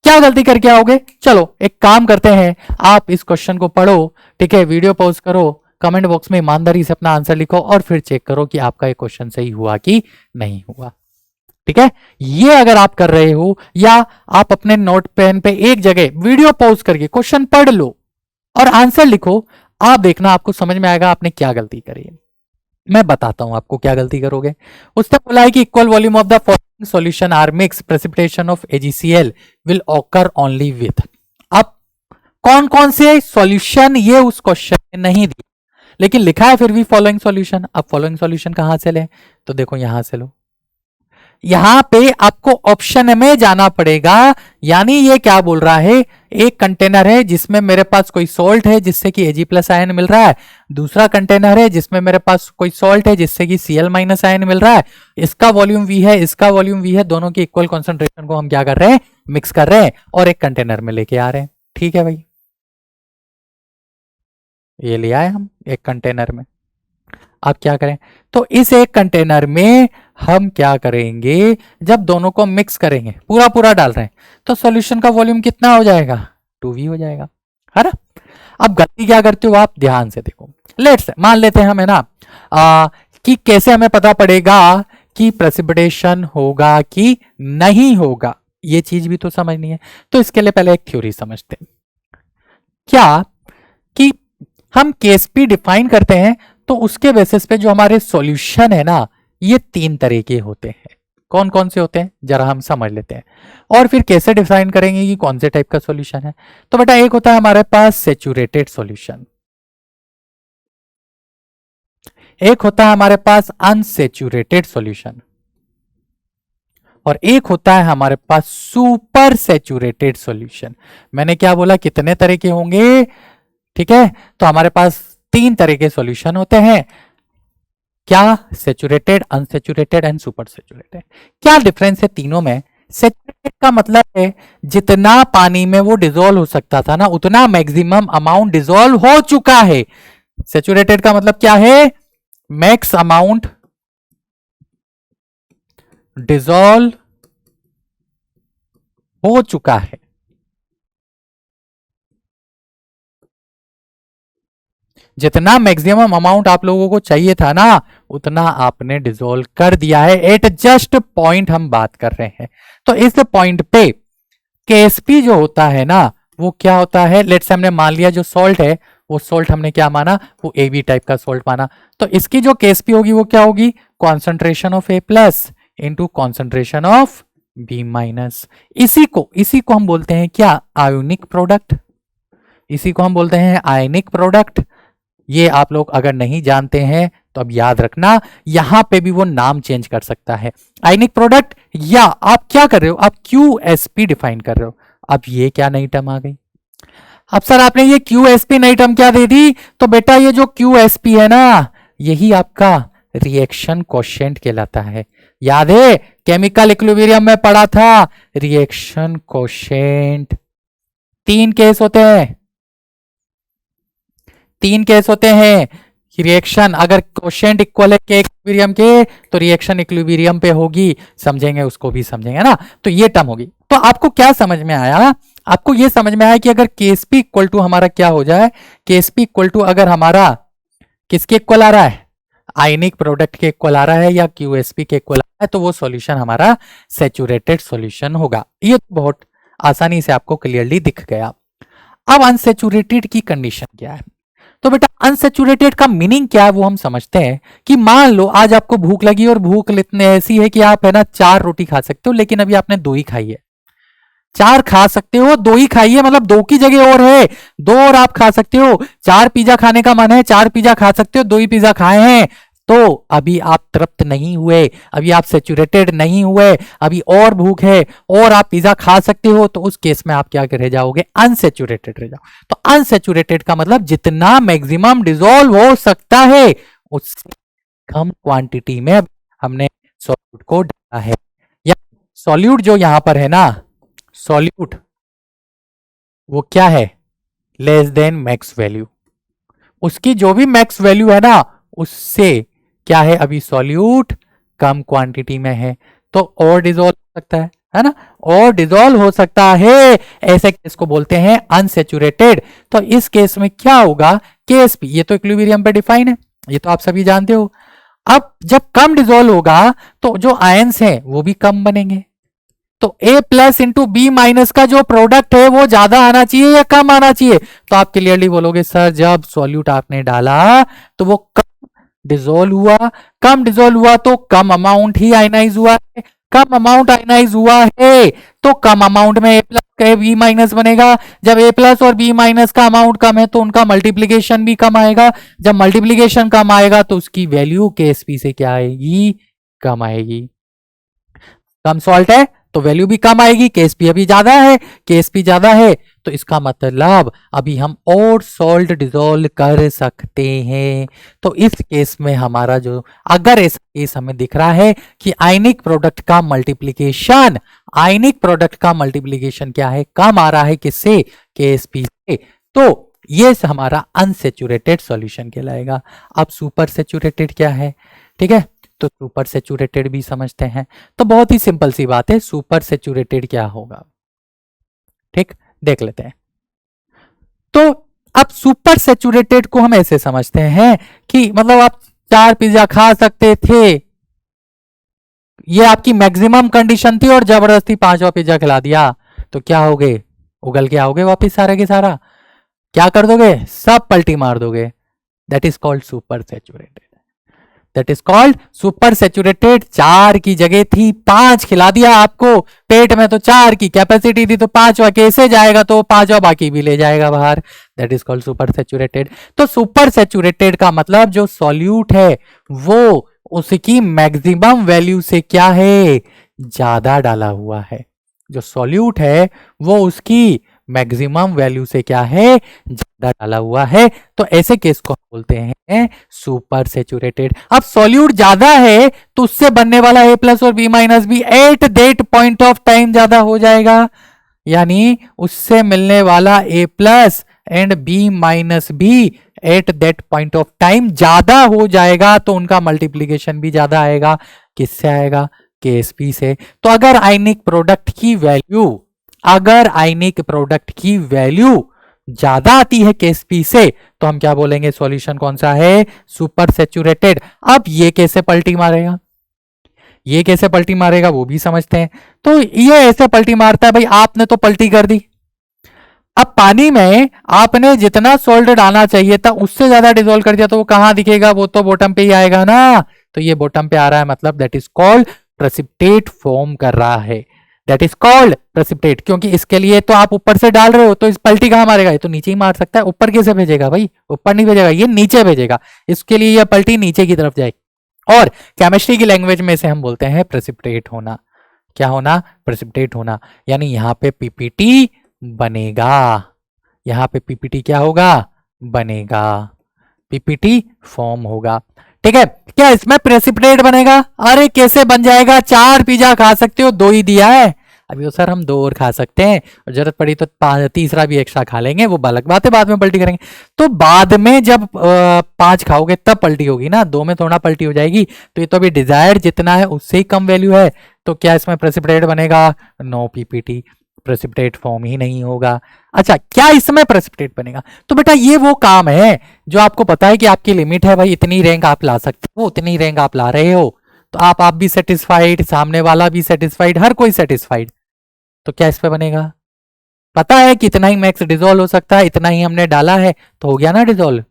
क्या गलती करके आओगे। चलो एक काम करते हैं, आप इस क्वेश्चन को पढ़ो, ठीक है, वीडियो पॉज करो, कमेंट बॉक्स में ईमानदारी से अपना आंसर लिखो और फिर चेक करो कि आपका ये क्वेश्चन सही हुआ कि नहीं हुआ, ठीक है। ये अगर आप कर रहे हो या आप अपने नोट पेन पे एक जगह वीडियो पॉज करके क्वेश्चन पढ़ लो और आंसर लिखो, आप देखना आपको समझ में आएगा आपने क्या गलती करी है। मैं बताता हूं आपको क्या गलती करोगे। उसने बोला है कि equal volume of the following solution are mix precipitation of AgCl will occur only with. अब कौन कौन से सॉल्यूशन ये उस क्वेश्चन में नहीं दी, लेकिन लिखा है फिर भी फॉलोइंग सॉल्यूशन। अब फॉलोइंग सॉल्यूशन कहां से ले, तो देखो यहां से लो, यहां पे आपको ऑप्शन में जाना पड़ेगा। यानी ये क्या बोल रहा है, एक कंटेनर है जिसमें मेरे पास कोई सॉल्ट है जिससे कि Ag प्लस आयन मिल रहा है, दूसरा कंटेनर है जिसमें मेरे पास कोई सॉल्ट है जिससे कि Cl माइनस आयन मिल रहा है। इसका वॉल्यूम V है, इसका वॉल्यूम V है, दोनों की इक्वल कॉन्सेंट्रेशन को हम क्या कर रहे हैं, मिक्स कर रहे हैं और एक कंटेनर में लेके आ रहे हैं। ठीक है भाई, ये ले आए हम एक कंटेनर में। अब क्या करें, तो इस एक कंटेनर में हम क्या करेंगे, जब दोनों को मिक्स करेंगे, पूरा पूरा डाल रहे हैं, तो सॉल्यूशन का वॉल्यूम कितना हो जाएगा, 2v हो जाएगा, है ना। अब गलती क्या करते हो आप, ध्यान से देखो। लेट्स मान लेते हैं हम, है ना, कि कैसे हमें पता पड़ेगा कि प्रेसिपिटेशन होगा कि नहीं होगा, ये चीज भी तो समझनी है। तो इसके लिए पहले एक थ्योरी समझते हैं, क्या कि हम केएसपी डिफाइन करते हैं तो उसके बेसिस पे जो हमारे सॉल्यूशन है ना, ये 3 तरह के होते हैं। कौन कौन से होते हैं जरा हम समझ लेते हैं और फिर कैसे डिफाइन करेंगे कि कौन से टाइप का सॉल्यूशन है। तो बेटा एक होता है हमारे पास सेचुरेटेड सॉल्यूशन, एक होता है हमारे पास अनसेचुरेटेड सॉल्यूशन और एक होता है हमारे पास सुपर सेचुरेटेड सॉल्यूशन। मैंने क्या बोला, कितने तरह के होंगे, ठीक है। तो हमारे पास 3 तरह के सॉल्यूशन होते हैं, क्या, saturated, unsaturated and super saturated. क्या डिफरेंस है तीनों में, सेचुरेटेड का मतलब है जितना पानी में वो डिसॉल्व हो सकता था ना, उतना मैक्सिमम अमाउंट डिसॉल्व हो चुका है। सेचुरेटेड का मतलब क्या है, मैक्स अमाउंट डिसॉल्व हो चुका है, जितना मैक्सिमम अमाउंट आप लोगों को चाहिए था ना, उतना आपने डिसॉल्व कर दिया है। एट जस्ट पॉइंट हम बात कर रहे हैं। तो इस पॉइंट पे केएसपी जो होता है ना, वो क्या होता है, लेट्स से हमने मान लिया जो सॉल्ट है, वो सॉल्ट हमने क्या माना, वो ए बी टाइप का सॉल्ट माना। तो इसकी जो केएसपी होगी वो क्या होगी, concentration of A plus into concentration of B minus. इसी को हम बोलते हैं क्या, आयोनिक प्रोडक्ट। इसी को हम बोलते हैं आयनिक प्रोडक्ट। ये आप लोग अगर नहीं जानते हैं तो अब याद रखना, यहां पे भी वो नाम चेंज कर सकता है, आयनिक प्रोडक्ट, या आप क्या कर रहे हो, आप QSP डिफाइन कर रहे हो। अब ये क्या नई टर्म आ गई, अब सर आपने ये QSP नई टर्म क्या दे दी, तो बेटा ये जो QSP है ना, यही आपका रिएक्शन कोशेंट कहलाता है। याद है केमिकल इक्विलिब्रियम में पढ़ा था, रिएक्शन कोशेंट। तीन केस होते हैं, तीन केस होते हैं रिएक्शन, अगर कोशेंट इक्वल है के इक्विलिब्रियम के, तो रिएक्शन इक्विलिब्रियम पे होगी, समझेंगे उसको भी समझेंगे ना। तो ये टर्म होगी। तो आपको क्या समझ में आया, आपको ये समझ में आया कि अगर केएसपी इक्वल टू हमारा क्या हो जाए, केएसपी इक्वल टू अगर हमारा किसके इक्वल आ रहा है, आयनिक प्रोडक्ट के इक्वल आ रहा है या QSP के इक्वल आ रहा है, तो वो सॉल्यूशन हमारा सैचुरेटेड सॉल्यूशन होगा। ये तो बहुत आसानी से आपको क्लियरली दिख गया। अब अनसैचुरेटेड की कंडीशन क्या है, तो बेटा अनसैचुरेटेड का मीनिंग क्या है वो हम समझते हैं कि मान लो आज आपको भूख लगी और भूख इतनी ऐसी है कि आप है ना 4 रोटी खा सकते हो, लेकिन अभी आपने 2 ही खाई है। 4 खा सकते हो, 2 ही खाई है, मतलब 2 की जगह और है, 2 और आप खा सकते हो। 4 पिज्जा खाने का मन है, 4 पिज्जा खा सकते हो, 2 ही पिज्जा खाए हैं, तो अभी आप तृप्त नहीं हुए, अभी आप सैचुरेटेड नहीं हुए, अभी और भूख है और आप पिज्जा खा सकते हो, तो उस केस में आप क्या रह जाओगे, अनसैचुरेटेड रह जाओ। तो अनसैचुरेटेड का मतलब जितना मैक्सिमम डिसॉल्व हो सकता है उससे कम क्वांटिटी में हमने सॉल्यूट को डाला है, या सॉल्यूट जो यहां पर है ना, सॉल्यूट वो क्या है, लेस देन मैक्स वैल्यू, उसकी जो भी मैक्स वैल्यू है ना, उससे क्या है, अभी सॉल्यूट कम क्वांटिटी में है, तो और डिसॉल्व हो सकता है ना, और डिसॉल्व हो सकता है, ऐसे केस को बोलते हैं अनसैचुरेटेड। तो इस केस में क्या होगा, केएसपी, ये तो इक्विलिब्रियम पे डिफाइन है, ये तो आप सभी जानते हो। अब जब कम डिसॉल्व होगा तो जो आयंस हैं वो भी कम बनेंगे, तो A plus into B minus का जो प्रोडक्ट है वो ज्यादा आना चाहिए या कम आना चाहिए, तो आप क्लियरली बोलोगे सर जब सॉल्यूट आपने डाला तो वो कम डिसॉल्व हुआ, कम डिसॉल्व हुआ तो कम अमाउंट ही आयनाइज हुआ है, कम अमाउंट आयनाइज हुआ है तो कम अमाउंट में A प्लस का बी माइनस बनेगा। जब A प्लस और बी माइनस का अमाउंट कम है तो उनका मल्टीप्लीकेशन भी कम आएगा, जब मल्टीप्लीकेशन कम आएगा तो उसकी वैल्यू केएसपी से क्या आएगी, कम आएगी। कम सॉल्ट है तो वैल्यू भी कम आएगी, केएसपी अभी ज्यादा है, केएसपी ज्यादा है तो इसका मतलब अभी हम और सॉल्ट डिसॉल्व कर सकते हैं। तो इस केस में हमारा जो, अगर ऐसा केस हमें दिख रहा है कि आयनिक प्रोडक्ट का मल्टीप्लीकेशन, आयनिक प्रोडक्ट का मल्टीप्लीकेशन क्या है, कम आ रहा है, किससे, केएसपी से, तो ये हमारा अनसैचुरेटेड सॉल्यूशन कहलाएगा। अब सुपर सैचुरेटेड क्या है, ठीक है, तो सुपर सैचुरेटेड भी समझते हैं। तो बहुत ही सिंपल सी बात है, सुपर सैचुरेटेड क्या होगा, ठीक, देख लेते हैं। तो अब सुपर सैचुरेटेड को हम ऐसे समझते हैं कि मतलब आप 4 पिज्जा खा सकते थे, ये आपकी मैक्सिमम कंडीशन थी, और जबरदस्ती 5वां पिज्जा खिला दिया, तो क्या हो गए, उगल के आओगे वापिस सारा के सारा, क्या कर दोगे, सब पलटी मार दोगे। That is called super saturated, that is called super saturated. 4 की जगह थी 5 खिला दिया आपको, पेट में तो 4 की कैपेसिटी थी, तो 5वां कैसे जाएगा, तो 5वां बाकी भी ले जाएगा बाहर, that is called super saturated. तो सुपर सैचुरेटेड का मतलब जो सॉल्यूट है वो उसकी मैक्सिमम वैल्यू से क्या है, ज्यादा डाला हुआ है, जो सॉल्यूट है वो उसकी मैक्सिमम वैल्यू से क्या है, ज्यादा डाला हुआ है, तो ऐसे केस को बोलते हैं सुपर सैचुरेटेड। अब सॉल्यूट ज्यादा है तो उससे बनने वाला A प्लस और B माइनस भी at that point of time ज्यादा हो जाएगा, यानी उससे मिलने वाला A plus and B minus भी at that point of time ज्यादा हो जाएगा, तो उनका मल्टीप्लीकेशन भी ज्यादा आएगा, किससे आएगा, केएसपी से। तो अगर आयनिक प्रोडक्ट की वैल्यू, अगर आयनिक प्रोडक्ट की वैल्यू ज्यादा आती है केस पी से तो हम क्या बोलेंगे, सॉल्यूशन कौन सा है, सुपर सैचुरेटेड। अब ये कैसे पलटी मारेगा, ये कैसे पलटी मारेगा वो भी समझते हैं। तो ये ऐसे पलटी मारता है भाई, आपने तो पलटी कर दी। अब पानी में आपने जितना सोल्ट डालना चाहिए था उससे ज्यादा डिसॉल्व कर दिया तो वो कहां दिखेगा, वो तो बॉटम पे ही आएगा ना। तो ये बॉटम पे आ रहा है, मतलब that is called precipitate form कर रहा है, दैट इज कॉल्ड प्रेसिपिटेट। क्योंकि इसके लिए तो आप ऊपर से डाल रहे हो तो इस पलटी कहां मारेगा, ये तो नीचे ही मार सकता है। ऊपर कैसे भेजेगा भाई, ऊपर नहीं भेजेगा, ये नीचे भेजेगा, इसके लिए ये पलटी नीचे की तरफ जाएगी। और केमिस्ट्री की लैंग्वेज में से हम बोलते हैं प्रेसिपिटेट होना। क्या होना, प्रेसिपिटेट होना। यानी यहां पे पीपीटी बनेगा, यहां पे पीपीटी क्या होगा, बनेगा, पीपीटी फॉर्म होगा। ठीक है, क्या इसमें प्रेसिपिटेट बनेगा, अरे कैसे बन जाएगा, 4 पिज्जा खा सकते हो, 2 ही दिया है। अभी तो सर हम 2 और खा सकते हैं, और जरूरत पड़ी तो तीसरा भी एक्स्ट्रा खा लेंगे, वो अलग बात है, बाद में पलटी करेंगे। तो बाद में जब 5 खाओगे तब पलटी होगी ना, 2 में थोड़ा पलटी हो जाएगी। तो ये तो अभी डिजायर्ड जितना है उससे ही कम वैल्यू है, तो क्या इसमें प्रेसिपिटेट बनेगा, नो पीपीटी, प्रेसिपिटेट फॉर्म ही नहीं होगा। अच्छा, क्या इसमें प्रेसिपिटेट बनेगा, तो बेटा ये वो काम है जो आपको पता है कि आपकी लिमिट है भाई, इतनी रैंक आप ला सकते हो, उतनी रैंक आप ला रहे हो, तो आप भी सेटिस्फाइड, सामने वाला भी सेटिस्फाइड, हर कोई सेटिस्फाइड। तो क्या इस पे बनेगा, पता है कि इतना ही मैक्स डिसॉल्व हो सकता है, इतना ही हमने डाला है तो हो गया ना डिसॉल्व।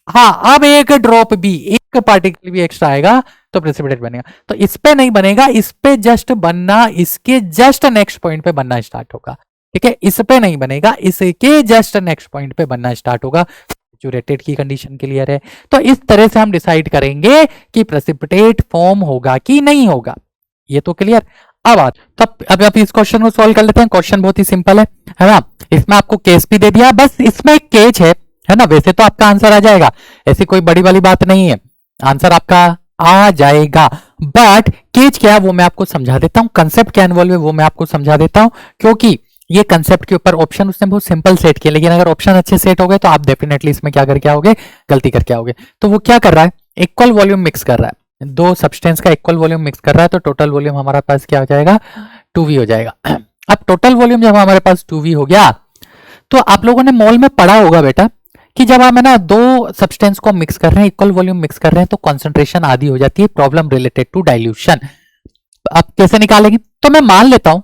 हाँ, अब एक ड्रॉप भी, एक पार्टिकल भी एक्स्ट्रा आएगा तो प्रेसिपिटेट बनेगा। तो इस पे नहीं बनेगा, इस पे जस्ट बनना, इसके जस्ट नेक्स्ट पॉइंट पे बनना स्टार्ट होगा। ठीक है, इस पे नहीं बनेगा, इसके जस्ट नेक्स्ट पॉइंट पे बनना स्टार्ट होगा। सैचुरेटेड की कंडीशन क्लियर है। तो इस तरह से हम डिसाइड करेंगे कि प्रेसिपिटेट फॉर्म होगा कि नहीं होगा, ये तो क्लियर। अब अब आप इस क्वेश्चन को सॉल्व कर लेते हैं। क्वेश्चन बहुत ही सिंपल है ना, इसमें आपको केस भी दे दिया, बस इसमें एक केच है ना, वैसे तो आपका आंसर आ जाएगा, ऐसी कोई बड़ी वाली बात नहीं है, आंसर आपका आ जाएगा। बट केच क्या है वो मैं आपको समझा देता हूं, कंसेप्ट क्या इन्वॉल्व है वो मैं आपको समझा देता हूं, क्योंकि ये कंसेप्ट के ऊपर ऑप्शन उसने बहुत सिंपल सेट किया, लेकिन अगर ऑप्शन अच्छे सेट हो गए तो आप डेफिनेटली इसमें क्या करके आओगे, गलती करके आओगे। तो वो क्या कर रहा है, इक्वल वॉल्यूम मिक्स कर रहा है, 2 सब्सटेंस का इक्वल वॉल्यूम मिक्स कर रहा है, तो टोटल वॉल्यूम हमारा पास क्या हो जाएगा, 2v हो जाएगा। अब टोटल वॉल्यूम जब हमारे पास 2v हो गया, तो आप लोगों ने मोल में पढ़ा होगा बेटा कि जब हम है ना 2 सब्सटेंस को मिक्स कर रहे हैं, इक्वल वॉल्यूम मिक्स कर रहे हैं, तो कॉन्सेंट्रेशन आधी हो जाती है, प्रॉब्लम रिलेटेड टू डाइल्यूशन। अब कैसे निकालेंगे, तो मैं मान लेता हूं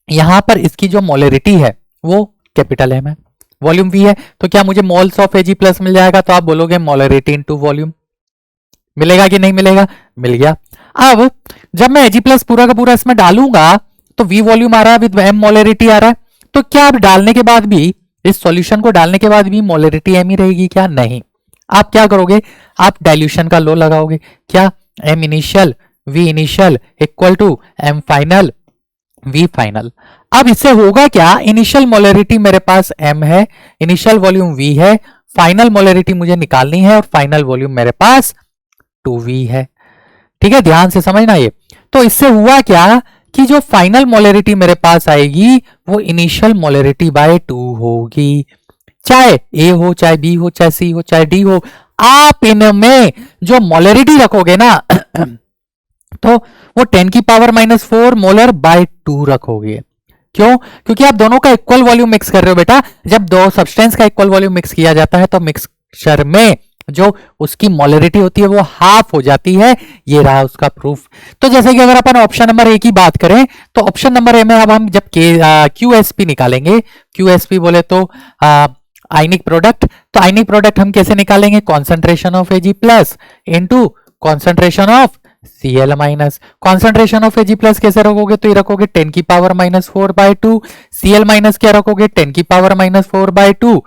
यहां पर इसकी जो मोलरिटी है वो कैपिटल एम है, वॉल्यूम वी है, तो क्या मुझे मोल्स ऑफ एजी प्लस मिल जाएगा, तो आप बोलोगे मोलरिटी इनटू वॉल्यूम, मिलेगा कि नहीं मिलेगा, मिल गया। अब जब मैं एजी प्लस पूरा का पूरा इसमें डालूंगा तो वी वॉल्यूम आ रहा है विद एम मोलरिटी आ रहा है, तो क्या अब डालने के बाद भी, इस सॉल्यूशन को डालने के बाद भी मोलरिटी एम ही रहेगी क्या, नहीं। आप क्या करोगे, आप डाइल्यूशन का लॉ लगाओगे, क्या, M initial V initial equal to M final V final. अब इससे होगा क्या, इनिशियल मोलरिटी मेरे पास m है, इनिशियल वॉल्यूम v है, फाइनल मोलरिटी मुझे निकालनी है और फाइनल वॉल्यूम मेरे पास 2v है। ठीक है, ध्यान से समझना ये। तो इससे हुआ क्या कि जो फाइनल मोलरिटी मेरे पास आएगी वो इनिशियल मोलरिटी बाय 2 होगी, चाहे a हो, चाहे b हो, चाहे c हो, चाहे d हो। आप इनमें जो मोलरिटी रखोगे ना तो वो 10 की पावर -4 मोलर बाय 2 रखोगे। क्यों, क्योंकि आप दोनों का इक्वल वॉल्यूम मिक्स कर रहे हो बेटा, जब 2 सब्सटेंस का इक्वल वॉल्यूम मिक्स किया जाता है तो मिक्सचर में जो उसकी मोलरिटी होती है वो हाफ हो जाती है। ये रहा उसका प्रूफ। तो जैसे कि अगर अपन ऑप्शन नंबर ए की बात करें तो ऑप्शन नंबर ए में अब हम जब QSP निकालेंगे, QSP बोले तो आयनिक प्रोडक्ट, तो आयनिक प्रोडक्ट हम कैसे निकालेंगे, concentration of Ag plus into concentration of Cl minus. Concentration of Ag plus कैसे रखोगे, तो ये रखोगे 10 की पावर -4 बाय 2, Cl माइनस क्या रखोगे 10 की पावर -4 बाय 2।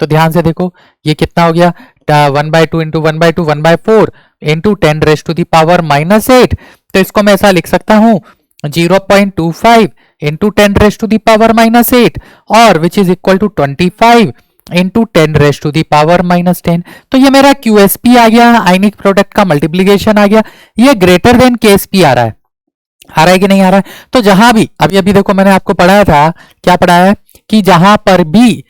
तो ध्यान से देखो ये कितना हो गया, 1/2 into 1/2 1/4 into 10 raise to the power -8। तो इसको मैं ऐसा लिख सकता हूं 0.25 into 10 raise to the power -8 और which is equal to 25 into 10 raise to the power -10। तो ये मेरा QSP आ गया, आयनिक प्रोडक्ट का मल्टीप्लीकेशन आ गया, ये ग्रेटर देन KSP आ रहा है, आ रहा है कि नहीं आ रहा है। तो जहां भी अभी अभी देखो मैंने आपको पढ़ाया था, क्या पढ़ाया है कि जहां पर भी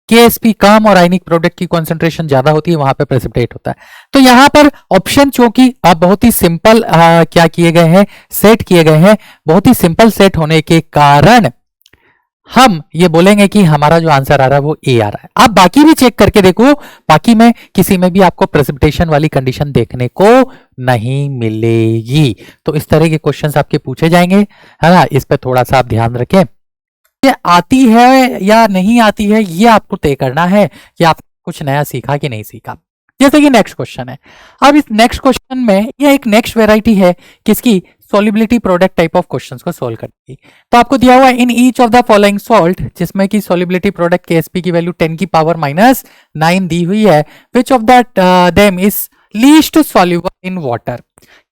KSP कम और आयनिक प्रोडक्ट की कॉन्सेंट्रेशन ज्यादा होती है वहां पे प्रेसिपिटेट होता है। तो यहां पर ऑप्शन चूंकि अब बहुत ही सिंपल क्या किए गए हैं, सेट किए गए हैं, बहुत ही सिंपल सेट होने के कारण हम ये बोलेंगे कि हमारा जो आंसर आ रहा है वो ए आ रहा है। आप बाकी भी चेक करके देखो, बाकी में किसी में भी आपको प्रेसिपिटेशन वाली कंडीशन देखने को नहीं मिलेगी। तो इस तरह के क्वेश्चंस आपके पूछे जाएंगे, है ना, इस पे थोड़ा सा आप ध्यान रखें। ये आती है या नहीं आती है ये आपको तय करना है कि आप कुछ नया सीखा कि नहीं सीखा। जैसे कि नेक्स्ट क्वेश्चन है, अब इस नेक्स्ट क्वेश्चन में ये एक नेक्स्ट वेराइटी है किसकी, solubility product type of questions को सोल्व करने की। तो आपको दिया हुआ है in each of the following salt, जिसमें कि सॉल्युबिलिटी प्रोडक्ट केएसपी की वैल्यू 10 की पावर माइनस 9 दी हुई है, which of that them is least soluble in water.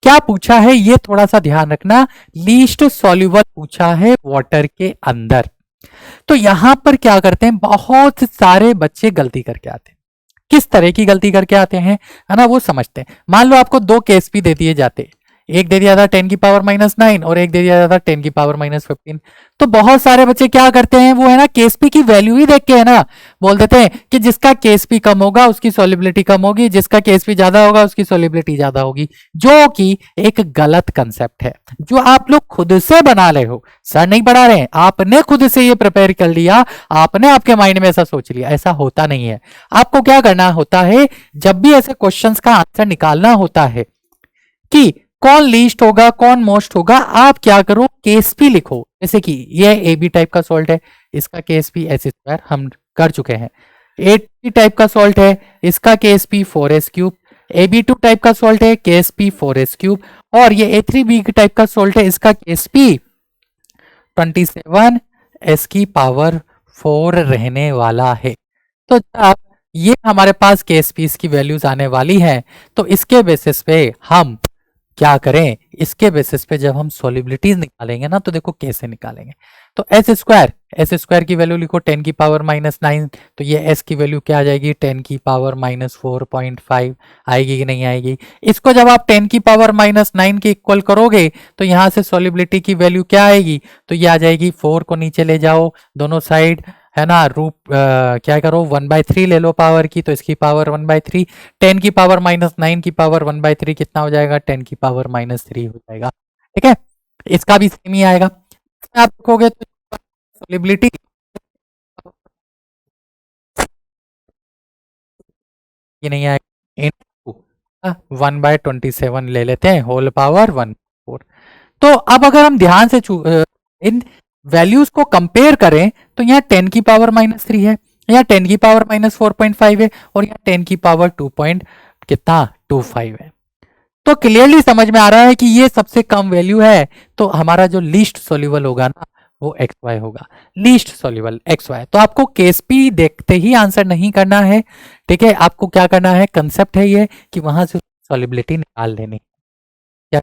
क्या पूछा है ये थोड़ा सा ध्यान रखना, लीस्ट सॉल्युबल पूछा है वाटर के अंदर। तो यहां पर क्या करते हैं, बहुत सारे बच्चे गलती करके आते हैं। किस तरह की गलती करके आते हैं, है ना, वो समझते हैं। मान लो आपको दो केएसपी दे दिए जाते, एक दे दिया था 10 की पावर माइनस 9 और एक दे दिया था 10 की पावर माइनस 15। तो बहुत सारे बच्चे क्या करते हैं, वो है ना केएसपी की वैल्यू ही देख के है ना बोल देते हैं कि जिसका केएसपी कम होगा उसकी सॉल्युबिलिटी कम होगी, जिसका केएसपी ज्यादा होगा उसकी सॉल्युबिलिटी ज्यादा होगी, जो कि एक गलत कंसेप्ट है जो आप लोग खुद से बना रहे हो। सर नहीं पढ़ा रहे हैं, आपने खुद से ये प्रिपेयर कर लिया, आपने आपके माइंड में ऐसा सोच लिया। ऐसा होता नहीं है। आपको क्या करना होता है, जब भी ऐसे क्वेश्चंस का आंसर निकालना होता है कि कौन लीस्ट होगा कौन मोस्ट होगा, आप क्या करो केएसपी लिखो। जैसे कि ये ए बी टाइप का सॉल्ट है, इसका केएसपी एस स्क्वायर हम कर चुके हैं। ए टाइप का सॉल्ट है, इसका Ksp 4s cube. AB2 type का सॉल्ट है, केएसपी 4s क्यूब। और ये A3B टाइप का सॉल्ट है, इसका केएसपी 27s की पावर 4 रहने वाला है। तो जब ये हमारे पास केएसपीस की वैल्यूज आने वाली है, तो इसके बेसिस पे हम क्या करें, इसके बेसिस पे जब हम सॉल्युबिलिटीज निकालेंगे ना, तो देखो कैसे निकालेंगे। तो एस स्क्वायर की वैल्यू लिखो 10 की पावर माइनस 9। तो ये एस की वैल्यू क्या आ जाएगी, 10 की पावर माइनस 4.5 आएगी कि नहीं आएगी। इसको जब आप 10 की पावर माइनस 9 के इक्वल करोगे तो यहां से सॉल्युबिलिटी की वैल्यू क्या आएगी, तो ये आ जाएगी 4 को नीचे ले जाओ दोनों साइड, है ना, रूप क्या करो 1/3 ले लो पावर की, तो इसकी पावर 1/3। 10 की पावर माइनस 9 की पावर 1/3 कितना हो जाएगा, 10 की पावर माइनस 3 हो जाएगा। ठीक है, इसका भी सेम ही आएगा। आप देखोगे तो सॉल्युबिलिटी ये नहीं आएगा, इनटू 1/27 ले लेते हैं होल पावर 1/4। तो अब अगर हम ध्यान से इन वैल्यूज को कंपेयर करें तो यहाँ 10 की पावर माइनस 3 है, यहाँ 10 की पावर माइनस 4.5 है, और यहाँ 10 की पावर 2.25 है। तो क्लियरली समझ में आ रहा है कि ये सबसे कम वैल्यू है। तो हमारा जो लीस्ट सोल्यूबल होगा ना वो एक्स वाई होगा, लीस्ट सोल्यूबल एक्स वाई। तो आपको केएसपी देखते ही आंसर नहीं करना है, ठीक है, आपको क्या करना है, कंसेप्ट है ये कि वहां से सॉल्युबिलिटी निकाल लेनी। क्या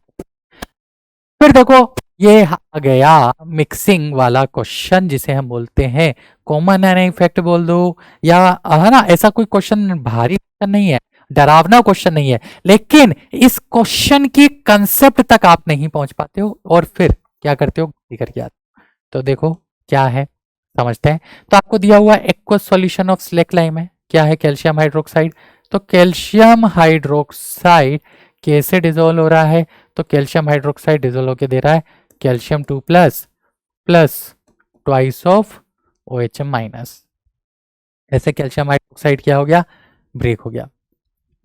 फिर देखो ये आ गया मिक्सिंग वाला क्वेश्चन, जिसे हम बोलते हैं कॉमन एन इफेक्ट बोल दो, या है ना, ऐसा कोई क्वेश्चन भारी क्वेश्चन नहीं है, डरावना क्वेश्चन नहीं है, लेकिन इस क्वेश्चन की कंसेप्ट तक आप नहीं पहुंच पाते हो और फिर क्या करते हो, गलती करके आते हो। तो देखो क्या है, समझते हैं। तो आपको दिया हुआ aqueous solution of slack lime है, क्या है, कैल्शियम हाइड्रोक्साइड। तो कैल्शियम हाइड्रोक्साइड कैसे डिजोल्व हो रहा है, तो कैल्शियम हाइड्रोक्साइड डिजोल्व होके दे रहा है calcium 2 plus plus twice of OHM minus. ऐसे कैल्शियम हाइड्रोक्साइड क्या हो गया, ब्रेक हो गया।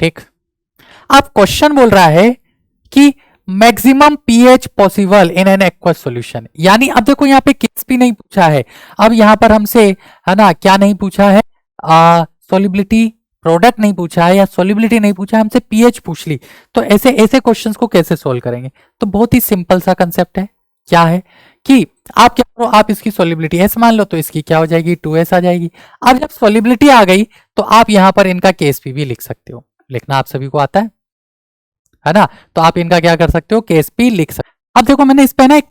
ठीक, अब क्वेश्चन बोल रहा है कि maximum pH possible in an aqueous solution, यानी अब देखो यहाँ पे केएसपी नहीं पूछा है, अब यहाँ पर हमसे है ना क्या नहीं पूछा है, सॉल्युबिलिटी प्रोडक्ट नहीं पूछा है या सॉल्युबिलिटी नहीं पूछा है, हमसे पीएच पूछ ली। तो ऐसे ऐसे क्वेश्चंस को कैसे सोल्व करेंगे, तो बहुत ही सिंपल सा कंसेप्ट है। क्या है कि आप क्या करो, आप इसकी सॉल्युबिलिटी एस मान लो, तो इसकी क्या हो जाएगी 2s आ जाएगी। अब जब सॉल्युबिलिटी आ गई तो आप यहां पर इनका केएसपी भी लिख सकते हो, लिखना आप सभी को आता है ना, तो आप इनका क्या कर सकते हो, केएसपी लिख सकते हो। अब देखो मैंने इस पे ना इस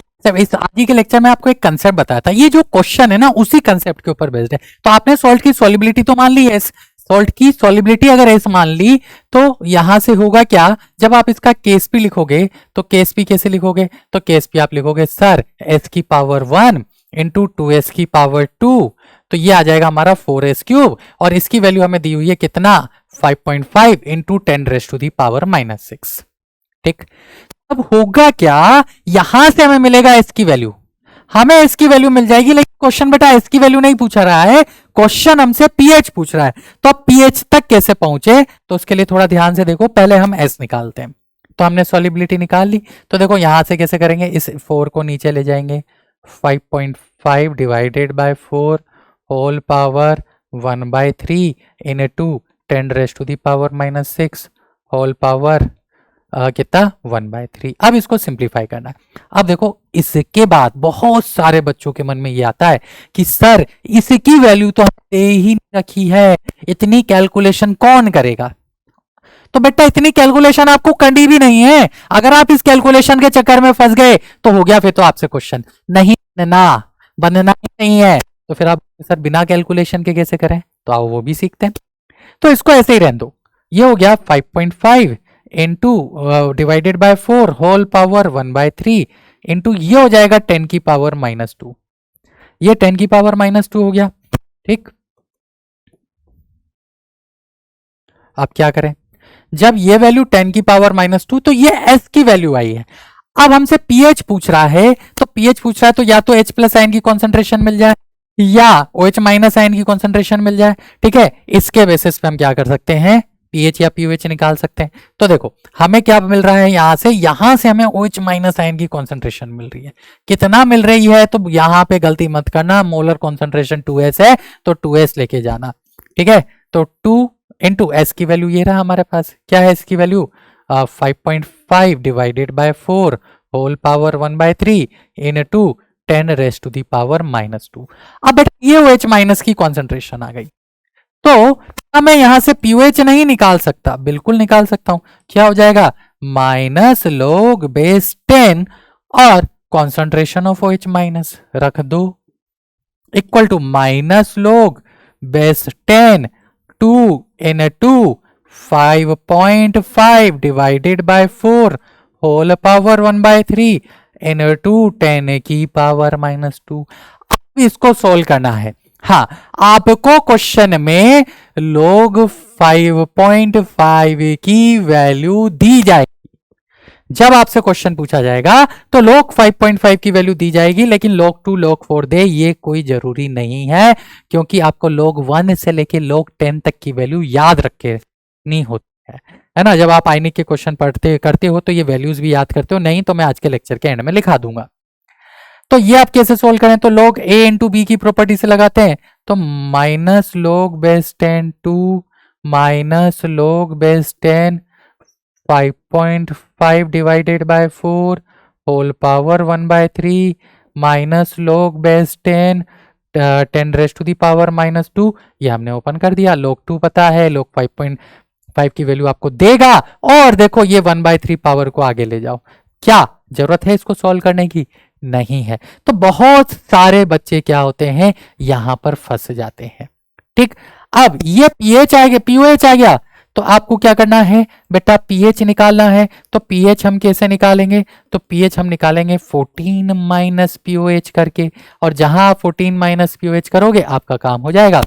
आज के लेक्चर में आपको एक कंसेप्ट बताया था, ये जो क्वेश्चन है ना उसी कंसेप्ट के ऊपर बेस्ड है। तो आपने सॉल्ट की सॉल्युबिलिटी तो मान ली है, सॉल्ट की सॉल्युबिलिटी अगर एस मान ली तो यहां से होगा क्या, जब आप इसका केएसपी लिखोगे तो केएसपी कैसे लिखोगे, तो केएसपी आप लिखोगे सर एस की पावर 1 इंटू 2s की पावर 2, तो ये आ जाएगा हमारा 4s क्यूब, और इसकी वैल्यू हमें दी हुई है कितना 5.5 into 10 raise to the power minus 6। ठीक, अब होगा क्या, यहां से हमें मिलेगा एस की वैल्यू, हमें एस की वैल्यू मिल जाएगी, लेकिन क्वेश्चन बेटा एस की वैल्यू नहीं पूछ रहा है, क्वेश्चन हमसे पीएच पूछ रहा है। तो अब पीएच तक कैसे पहुंचे, तो उसके लिए थोड़ा ध्यान से देखो। पहले हम एस निकालते हैं। तो हमने सॉल्युबिलिटी निकाल ली। तो देखो यहां से कैसे करेंगे, इस 4 को नीचे ले जाएंगे, 5.5 divided by 4 whole power 1/3 into 10 raise to the power -6 whole power कितना 1/3। अब इसको सिंप्लीफाई करना है। अब देखो इसके बाद बहुत सारे बच्चों के मन में ये आता है कि सर इसकी वैल्यू तो हमने दे ही नहीं रखी है, इतनी कैलकुलेशन कौन करेगा। तो बेटा इतनी कैलकुलेशन आपको करनी भी नहीं है। अगर आप इस कैलकुलेशन के चक्कर में फंस गए तो हो गया, फिर तो आपसे क्वेश्चन नहीं बनना ही नहीं है। तो फिर आप सर बिना कैलकुलेशन के कैसे करें, तो आओ वो भी सीखते हैं। तो इसको ऐसे ही रहने दो। ये हो गया 5.5 into divided by 4 whole power 1/3 into ये हो जाएगा 10 की पावर -2। ये 10 की पावर -2 हो गया। ठीक, अब क्या करें, जब ये वैल्यू 10 की पावर -2 तो ये s की वैल्यू आई है। अब हमसे pH पूछ रहा है, तो pH पूछ रहा है तो या तो H प्लस आयन की कॉन्सेंट्रेशन मिल जाए या OH माइनस आयन की कॉन्सेंट्रेशन मिल जाए। ठीक है, इसके बेसिस पे हम क्या कर सकते हैं, pH या pOH निकाल सकते हैं। तो देखो हमें क्या मिल रहा है, यहां से हमें OH माइनस आयन की कॉन्सेंट्रेशन मिल रही है। कितना मिल रही है, तो यहां पे गलती मत करना, मोलर कॉन्सेंट्रेशन 2s है तो 2s लेके जाना। ठीक है, तो 2 इंटू एस की वैल्यू ये रहा हमारे पास। क्या है इसकी value, 5.5 divided by 4 whole power 1/3 into 10 raise to the power -2। अब बेटा ये OH माइनस की कॉन्सेंट्रेशन आ गई, तो क्या मैं यहां से पीओएच नहीं निकाल सकता, बिल्कुल निकाल सकता हूं। क्या हो जाएगा, माइनस log बेस 10 और कॉन्सेंट्रेशन ऑफ OH माइनस रख दो equal to minus log base 10 2 into 5.5 divided by 4 whole power 1/3 into 10 की पावर -2। अब इसको सोल्व करना है। हाँ, आपको क्वेश्चन में log 5.5 की वैल्यू दी जाएगी। जब आपसे क्वेश्चन पूछा जाएगा तो log 5.5 की वैल्यू दी जाएगी, लेकिन log 2 log 4 दे ये कोई जरूरी नहीं है, क्योंकि आपको log 1 से लेके log 10 तक की वैल्यू याद रखे नहीं होती है ना। जब आप आईनिक के क्वेश्चन पढ़ते करते हो तो ये वैल्यूज भी याद करते हो, नहीं तो मैं आज के लेक्चर के एंड में लिखा दूंगा। तो ये आप कैसे सोल्व करें, तो log a इंटू बी की प्रॉपर्टी से लगाते हैं। तो minus log base 10 2 minus log base 10 5.5 divided by 4 whole power 1/3 minus log base 10 10 raise to the power -2। ये हमने ओपन कर दिया, log 2 पता है, log 5.5 की वैल्यू आपको देगा। और देखो ये 1/3 पावर को आगे ले जाओ। क्या जरूरत है इसको सॉल्व करने की, नहीं है। तो बहुत सारे बच्चे क्या होते हैं, यहां पर फंस जाते हैं। ठीक, अब ये pH आ गया, pOH आ गया, तो आपको क्या करना है बेटा, pH निकालना है। तो pH हम कैसे निकालेंगे, तो pH हम निकालेंगे 14 माइनस pOH करके, और जहां आप 14 माइनस pOH करोगे आपका काम हो जाएगा।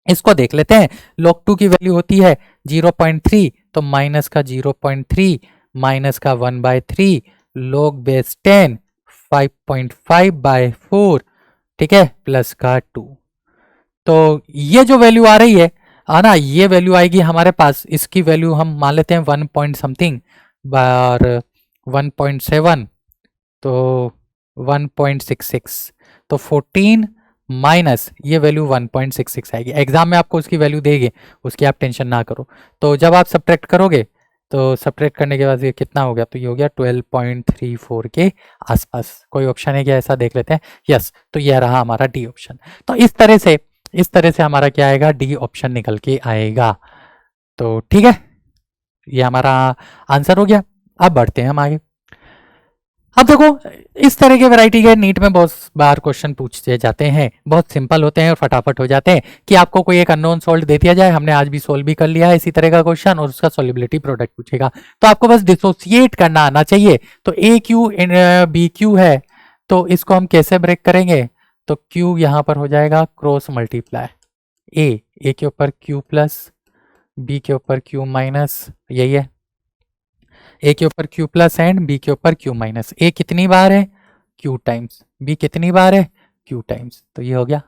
इसको देख लेते हैं, log 2 की वैल्यू होती है 0.3, तो माइनस का 0.3 माइनस का 1/3 log बेस 10 5.5 बाय 4, ठीक है, प्लस का 2। तो ये जो वैल्यू आ रही है ना, ये वैल्यू आएगी हमारे पास, इसकी वैल्यू हम मान लेते हैं 1 पॉइंट समथिंग बार 1.7, तो 1.66, तो 14 माइनस ये वैल्यू 1.66 आएगी। एग्जाम में आपको उसकी वैल्यू देंगे, उसकी आप टेंशन ना करो। तो जब आप सब्ट्रैक्ट करोगे, तो सब्ट्रैक्ट करने के बाद ये कितना हो गया, तो ये हो गया 12.34 के आसपास। कोई ऑप्शन है क्या, ऐसा देख लेते हैं। यस, तो यह रहा हमारा डी ऑप्शन। तो इस तरह से हमारा क्या आएगा, डी ऑप्शन निकल के आएगा। तो ठीक है, ये हमारा आंसर हो गया। अब बढ़ते हैं हम आगे। अब देखो इस तरह के वैरायटी के नीट में बहुत बार क्वेश्चन पूछे जाते हैं, बहुत सिंपल होते हैं और फटाफट हो जाते हैं, कि आपको कोई एक अननोन सॉल्ट दे दिया जाए, हमने आज भी सोल्व भी कर लिया है इसी तरह का क्वेश्चन, और उसका सॉल्युबिलिटी प्रोडक्ट पूछेगा, तो आपको बस डिसोसिएट करना आना चाहिए। तो ए क्यू बी क्यू है, तो इसको हम कैसे ब्रेक करेंगे, तो क्यू यहाँ पर हो जाएगा क्रॉस मल्टीप्लाई, ए के ऊपर क्यू प्लस, बी के ऊपर क्यू माइनस, यही है, ए के ऊपर क्यू प्लस एंड बी के ऊपर क्यू माइनस। ए कितनी बार है, क्यू टाइम्स, बी कितनी बार है, Q टाइम्स, तो ये हो गया,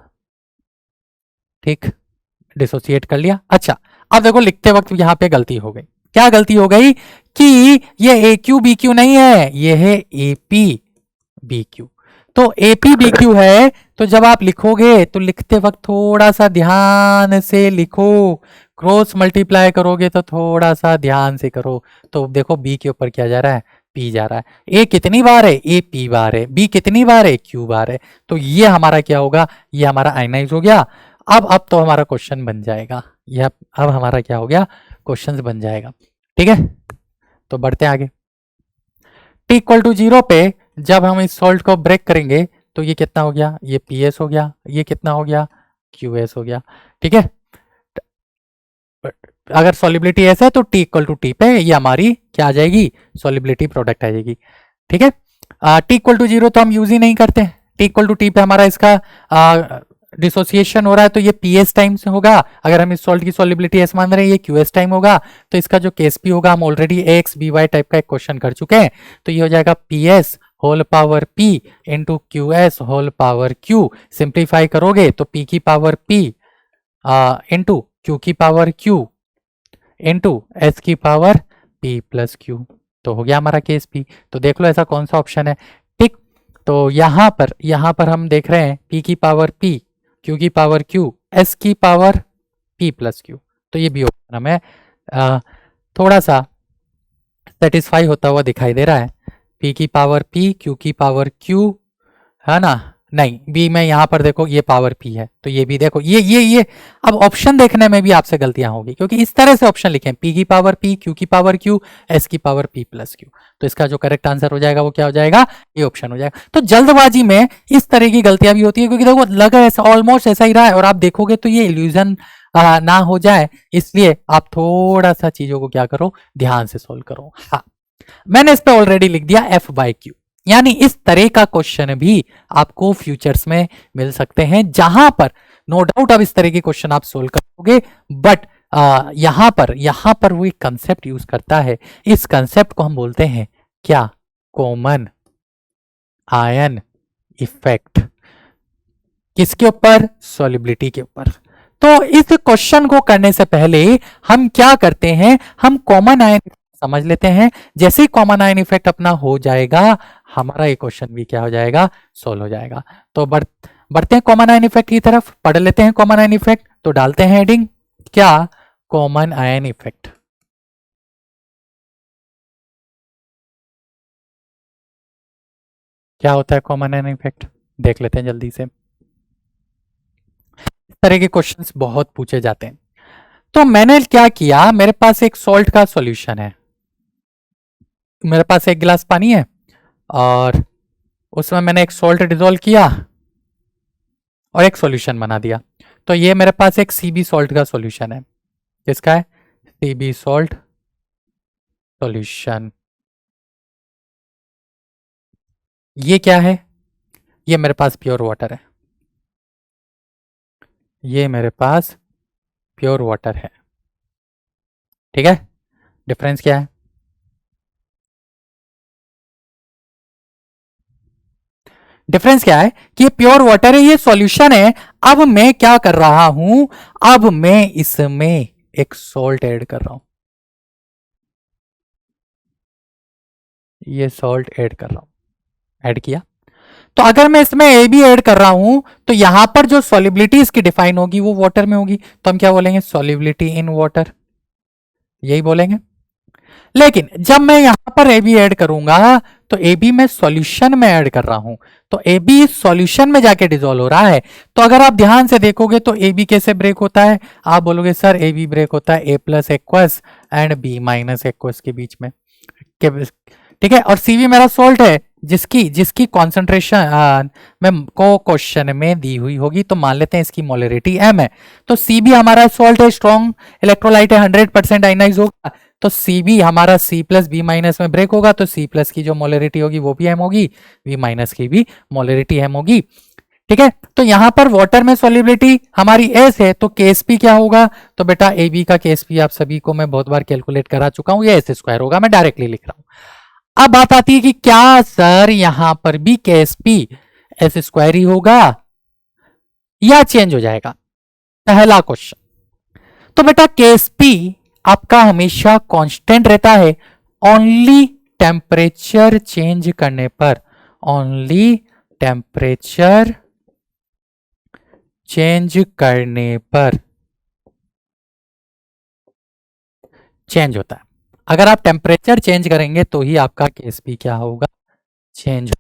ठीक, डिसोसिएट कर लिया। अच्छा, अब देखो लिखते वक्त यहाँ पे गलती हो गई। क्या गलती हो गई कि ये AQ BQ नहीं है, ये है AP BQ। तो AP BQ है, तो जब आप लिखोगे तो लिखते वक्त थोड़ा सा ध्यान से लिखो, क्रॉस मल्टीप्लाई करोगे तो थोड़ा सा ध्यान से करो। तो देखो B के ऊपर क्या जा रहा है, P जा रहा है। A कितनी बार है, A P बार है। B कितनी बार है, Q बार है। तो ये हमारा क्या होगा, ये हमारा आयनाइज हो गया। अब तो हमारा क्वेश्चन बन जाएगा, यह अब हमारा क्या हो गया, क्वेश्चन बन जाएगा। ठीक है, तो बढ़ते हैं आगे। T=0 पे जब हम इस सॉल्ट को ब्रेक करेंगे तो ये कितना हो गया, ये PS हो गया, ये कितना हो गया, QS हो गया। ठीक है, अगर सॉलिबिलिटी ऐसा है तो T=T पे ये हमारी क्या आ जाएगी, सॉलिबिलिटी प्रोडक्ट आ जाएगी। ठीक है, T=0 तो हम यूज ही नहीं करते। T=T पे हमारा इसका डिसोसिएशन हो रहा है, तो ये PS टाइम से होगा। अगर हम इस सॉल्ट की सॉलिबिलिटी एस मान रहे हैं, ये QS टाइम होगा। तो इसका जो KSP होगा, हम ऑलरेडी AX BY टाइप का एक क्वेश्चन कर चुके हैं, तो ये हो जाएगा PS whole power P into QS whole power Q। Simplify करोगे तो P की पावर P इंटू Q की पावर Q इंटू S की पावर P प्लस Q, तो हो गया हमारा KSP। तो देख लो ऐसा कौन सा ऑप्शन है। ठीक, तो यहाँ पर हम देख रहे हैं P की पावर P, Q की पावर Q, S की पावर P प्लस Q, तो ये भी ऑप्शन हमें थोड़ा सा सेटिस्फाई होता हुआ दिखाई दे रहा है। P की पावर P, Q की पावर Q, है ना, नहीं B में यहाँ पर देखो ये पावर P है, तो ये भी देखो ये अब ऑप्शन देखने में भी आपसे गलतियां होगी, क्योंकि इस तरह से ऑप्शन लिखे P की पावर P, Q की पावर Q, S की पावर P प्लस Q। तो इसका जो करेक्ट आंसर हो जाएगा वो क्या हो जाएगा, ये ऑप्शन हो जाएगा। तो जल्दबाजी में इस तरह की गलतियां भी होती है, क्योंकि देखो लगा ऐसा ऑलमोस्ट ऐसा ही रहा है, और आप देखोगे तो ये इल्यूजन ना हो जाए, इसलिए आप थोड़ा सा चीजों को क्या करो, ध्यान से सोल्व करो। हाँ, मैंने इस पे ऑलरेडी लिख दिया F/Q, यानी इस तरह का क्वेश्चन भी आपको फ्यूचर्स में मिल सकते हैं, जहां पर नो डाउट अब इस तरह के क्वेश्चन आप सोल्व करोगे, बट यहां पर वो एक कंसेप्ट यूज करता है। इस कंसेप्ट को हम बोलते हैं क्या, कॉमन आयन इफेक्ट। किसके ऊपर, सॉलिबिलिटी के ऊपर। तो इस क्वेश्चन को करने से पहले हम क्या करते हैं, हम कॉमन आयन समझ लेते हैं। जैसे ही कॉमन आयन इफेक्ट अपना हो जाएगा, हमारा ये क्वेश्चन भी क्या हो जाएगा, सोल्व हो जाएगा। तो बढ़ते हैं कॉमन आयन इफेक्ट की तरफ, पढ़ लेते हैं कॉमन आयन इफेक्ट। तो डालते हैं हेडिंग क्या, कॉमन आयन इफेक्ट। क्या होता है कॉमन आयन इफेक्ट, देख लेते हैं जल्दी से। इस तरह के क्वेश्चंस बहुत पूछे जाते हैं। तो मैंने क्या किया, मेरे पास एक सॉल्ट का सॉल्यूशन है, मेरे पास एक गिलास पानी है और उसमें मैंने एक सॉल्ट डिसॉल्व किया और एक सॉल्यूशन बना दिया। तो ये मेरे पास एक CB सॉल्ट का सॉल्यूशन है। किसका है, CB सॉल्ट सॉल्यूशन। ये क्या है, ये मेरे पास प्योर वाटर है, ये मेरे पास प्योर वाटर है। ठीक है, डिफरेंस क्या है, डिफरेंस क्या है कि ये प्योर वाटर है, ये सॉल्यूशन है। अब मैं क्या कर रहा हूं, अब मैं इसमें एक सॉल्ट ऐड कर रहा हूं, ये सॉल्ट ऐड कर रहा हूं, ऐड किया। तो अगर मैं इसमें ए भी ऐड कर रहा हूं, तो यहां पर जो सॉलिबिलिटी इसकी डिफाइन होगी वो वाटर में होगी, तो हम क्या बोलेंगे, सॉलिबिलिटी इन वाटर, यही बोलेंगे। लेकिन जब मैं यहां पर ए बी ऐड करूंगा, तो ए बी मैं सॉल्यूशन में ऐड कर रहा हूं, तो ए बी सॉल्यूशन में जाके डिसॉल्व हो रहा है। तो अगर आप ध्यान से देखोगे तो ए बी कैसे ब्रेक होता है, आप बोलोगे सर ए बी ब्रेक होता है A plus aqueous and B minus aqueous के बीच में। ठीक है, और सी बी मेरा सॉल्ट है, जिसकी कॉन्सेंट्रेशन में को क्वेश्चन में दी हुई होगी। तो मान लेते हैं इसकी मोलरिटी m है, तो सी बी हमारा सॉल्ट है, स्ट्रॉन्ग इलेक्ट्रोलाइट है, 100% आयनाइज होगा, तो सी बी हमारा सी प्लस बी माइनस में ब्रेक होगा, तो सी प्लस की जो मोलरिटी होगी वो भी एम होगी, बी माइनस की भी मोलरिटी एम होगी। ठीक है, तो यहां पर वाटर में सॉल्युबिलिटी हमारी एस है, तो केएसपी क्या होगा, तो बेटा ए बी का केएसपी आप सभी को मैं बहुत बार कैलकुलेट करा चुका हूं, ये एस स्क्वायर होगा, मैं डायरेक्टली लिख रहा हूं। अब बात आती है कि क्या सर यहां पर भी केएसपी एस स्क्वायर ही होगा, या चेंज हो जाएगा? पहला क्वेश्चन। तो बेटा Ksp आपका हमेशा कांस्टेंट रहता है ओनली टेम्परेचर चेंज करने पर। ओनली टेम्परेचर चेंज करने पर चेंज होता है। अगर आप टेम्परेचर चेंज करेंगे तो ही आपका Ksp क्या होगा? चेंज।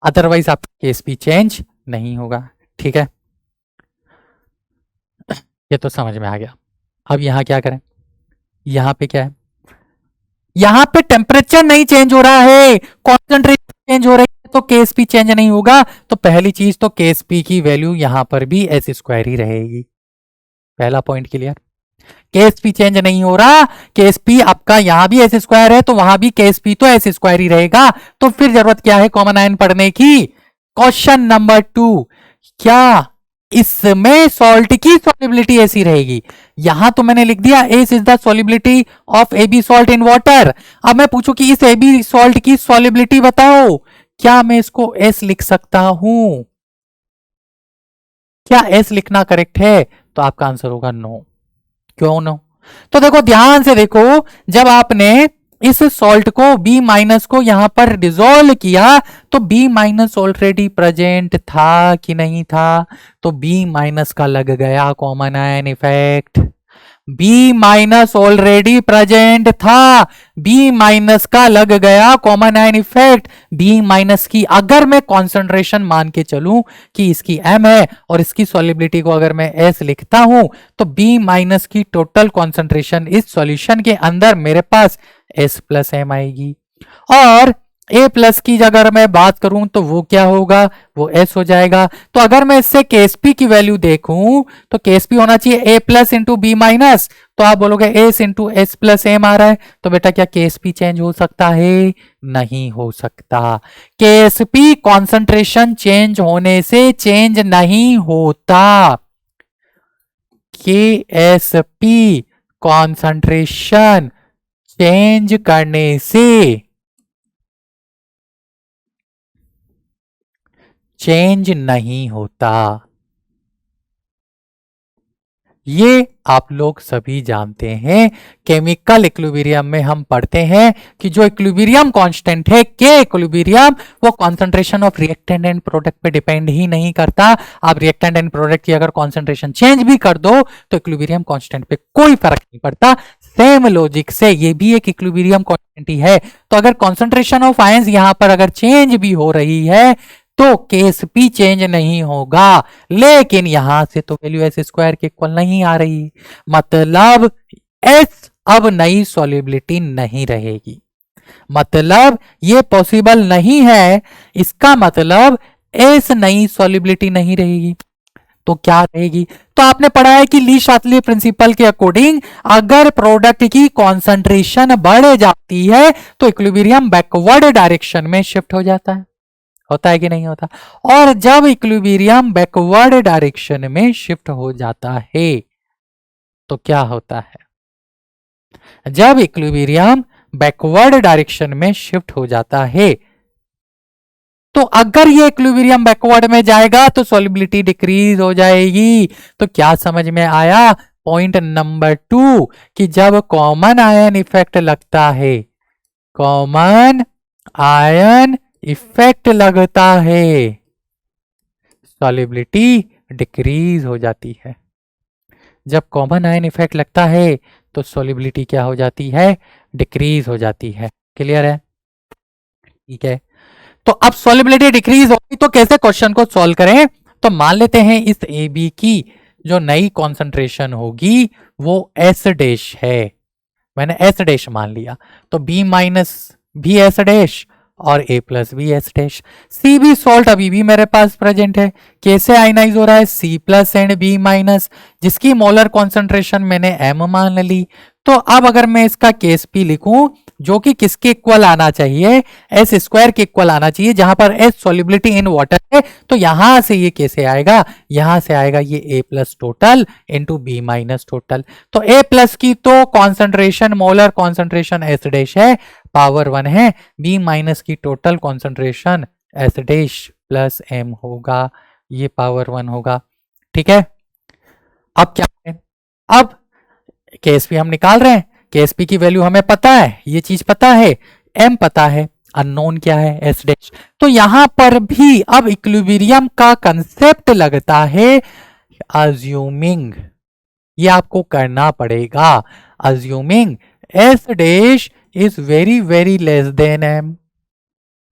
अदरवाइज आपका Ksp चेंज नहीं होगा। ठीक है, ये तो समझ में आ गया। अब यहां क्या करें? यहां पे क्या है? यहां पे टेम्परेचर नहीं चेंज हो रहा है, कॉन्सेंट्रेशन चेंज हो रही है, तो Ksp चेंज नहीं होगा। तो पहली चीज तो Ksp की वैल्यू यहां पर भी एस स्क्वायर ही रहेगी। पहला पॉइंट क्लियर। Ksp चेंज नहीं हो रहा, Ksp आपका यहां भी एस स्क्वायर है तो वहां भी Ksp तो एस स्क्वायर ही रहेगा। तो फिर जरूरत क्या है कॉमन आयन पढ़ने की? क्वेश्चन नंबर 2, क्या इसमें सॉल्ट की सॉल्युबिलिटी ऐसी रहेगी? यहां तो मैंने लिख दिया S is the solubility of AB salt in water. अब मैं पूछूं कि इस एबी सॉल्ट की सॉल्युबिलिटी बताओ, क्या मैं इसको एस लिख सकता हूं? क्या एस लिखना करेक्ट है? तो आपका आंसर होगा नो। क्यों नो? तो देखो ध्यान से देखो, जब आपने इस सॉल्ट को बी माइनस को यहां पर डिसॉल्व किया तो बी माइनस ऑलरेडी प्रेजेंट था कि नहीं था? तो बी माइनस का लग गया common ion effect. B minus already present था, बी माइनस का लग गया common ion effect. B minus की अगर मैं कॉन्सेंट्रेशन मान के चलूं कि इसकी एम है और इसकी सॉल्युबिलिटी को अगर मैं एस लिखता हूं तो बी माइनस की टोटल कॉन्सेंट्रेशन इस सॉल्यूशन के अंदर मेरे पास एस प्लस एम आएगी। और ए प्लस की अगर मैं बात करूं तो वो क्या होगा? वो एस हो जाएगा। तो अगर मैं इससे Ksp की वैल्यू देखूं तो Ksp होना चाहिए A plus into B minus. तो आप बोलोगे S into S plus M आ रहा है, तो बेटा क्या Ksp चेंज हो सकता है? नहीं हो सकता। Ksp कॉन्सेंट्रेशन चेंज होने से चेंज नहीं होता। Ksp कॉन्सेंट्रेशन चेंज करने से चेंज नहीं होता। ये आप लोग सभी जानते हैं। केमिकल इक्विलिब्रियम में हम पढ़ते हैं कि जो इक्विलिब्रियम कांस्टेंट है के इक्विलिब्रियम, वो concentration of reactant and product पे डिपेंड ही नहीं करता। आप रिएक्टेंट एंड प्रोडक्ट की अगर कॉन्सेंट्रेशन चेंज भी कर दो तो इक्विलिब्रियम कांस्टेंट पे कोई फर्क नहीं पड़ता। सेम लॉजिक से ये भी एक इक्विलिब्रियम कांस्टेंट ही है। तो अगर कॉन्सेंट्रेशन ऑफ आयंस यहां पर अगर चेंज भी हो रही है तो Ksp चेंज नहीं होगा, लेकिन यहां से तो वैल्यू एस स्क्वायर के इक्वल नहीं आ रही, मतलब एस अब नई सॉल्युबिलिटी नहीं रहेगी। मतलब ये पॉसिबल नहीं है, इसका मतलब एस नई सॉल्युबिलिटी नहीं रहेगी। तो क्या रहेगी? तो आपने पढ़ा है कि ली शातली प्रिंसिपल के अकॉर्डिंग अगर प्रोडक्ट की कॉन्सेंट्रेशन बढ़ जाती है तो इक्विलिब्रियम बैकवर्ड डायरेक्शन में शिफ्ट हो जाता है। होता है कि नहीं होता? और जब इक्विलिब्रियम बैकवर्ड डायरेक्शन में शिफ्ट हो जाता है तो क्या होता है? जब इक्विलिब्रियम बैकवर्ड डायरेक्शन में शिफ्ट हो जाता है तो अगर ये इक्विलिब्रियम बैकवर्ड में जाएगा तो सॉल्युबिलिटी डिक्रीज हो जाएगी। तो क्या समझ में आया? पॉइंट नंबर 2 कि जब कॉमन आयन इफेक्ट लगता है, कॉमन आयन इफेक्ट लगता है, सॉल्युबिलिटी डिक्रीज हो जाती है। जब कॉमन आयन इफेक्ट लगता है तो सॉल्युबिलिटी क्या हो जाती है? डिक्रीज हो जाती है। क्लियर है? ठीक है, तो अब सॉल्युबिलिटी डिक्रीज होगी तो कैसे क्वेश्चन को सॉल्व करें? तो मान लेते हैं इस ए बी की जो नई कॉन्सेंट्रेशन होगी वो एस डैश है। मैंने एस डैश मान लिया तो बी माइनस भी एस डैश और ए प्लस भी S dash. C B salt अभी भी मेरे पास प्रेजेंट है। कैसे आयनाइज हो रहा है? C plus and B minus, जिसकी मोलर कॉन्सेंट्रेशन मैंने एम मान ली। तो अब अगर मैं इसका Ksp लिखूं जो कि किसके इक्वल आना चाहिए? एस स्क्वायर के इक्वल आना चाहिए, जहां पर एस सॉल्युबिलिटी इन वाटर है। तो यहां से ये कैसे आएगा? यहां से आएगा ये A plus total into B minus total. तो ए प्लस की तो concentration molar concentration S dash है, पावर 1 है। बी माइनस की total concentration S dash plus M होगा, ये पावर 1 होगा। ठीक है, अब क्या है, अब केएसपी हम निकाल रहे हैं, केएसपी की वैल्यू हमें पता है, ये चीज पता है, एम पता है, अननोन क्या है, एस डैश। तो यहां पर भी अब इक्विलिब्रियम का कंसेप्ट लगता है अज्यूमिंग, ये आपको करना पड़ेगा, assuming S dash is very very less than M.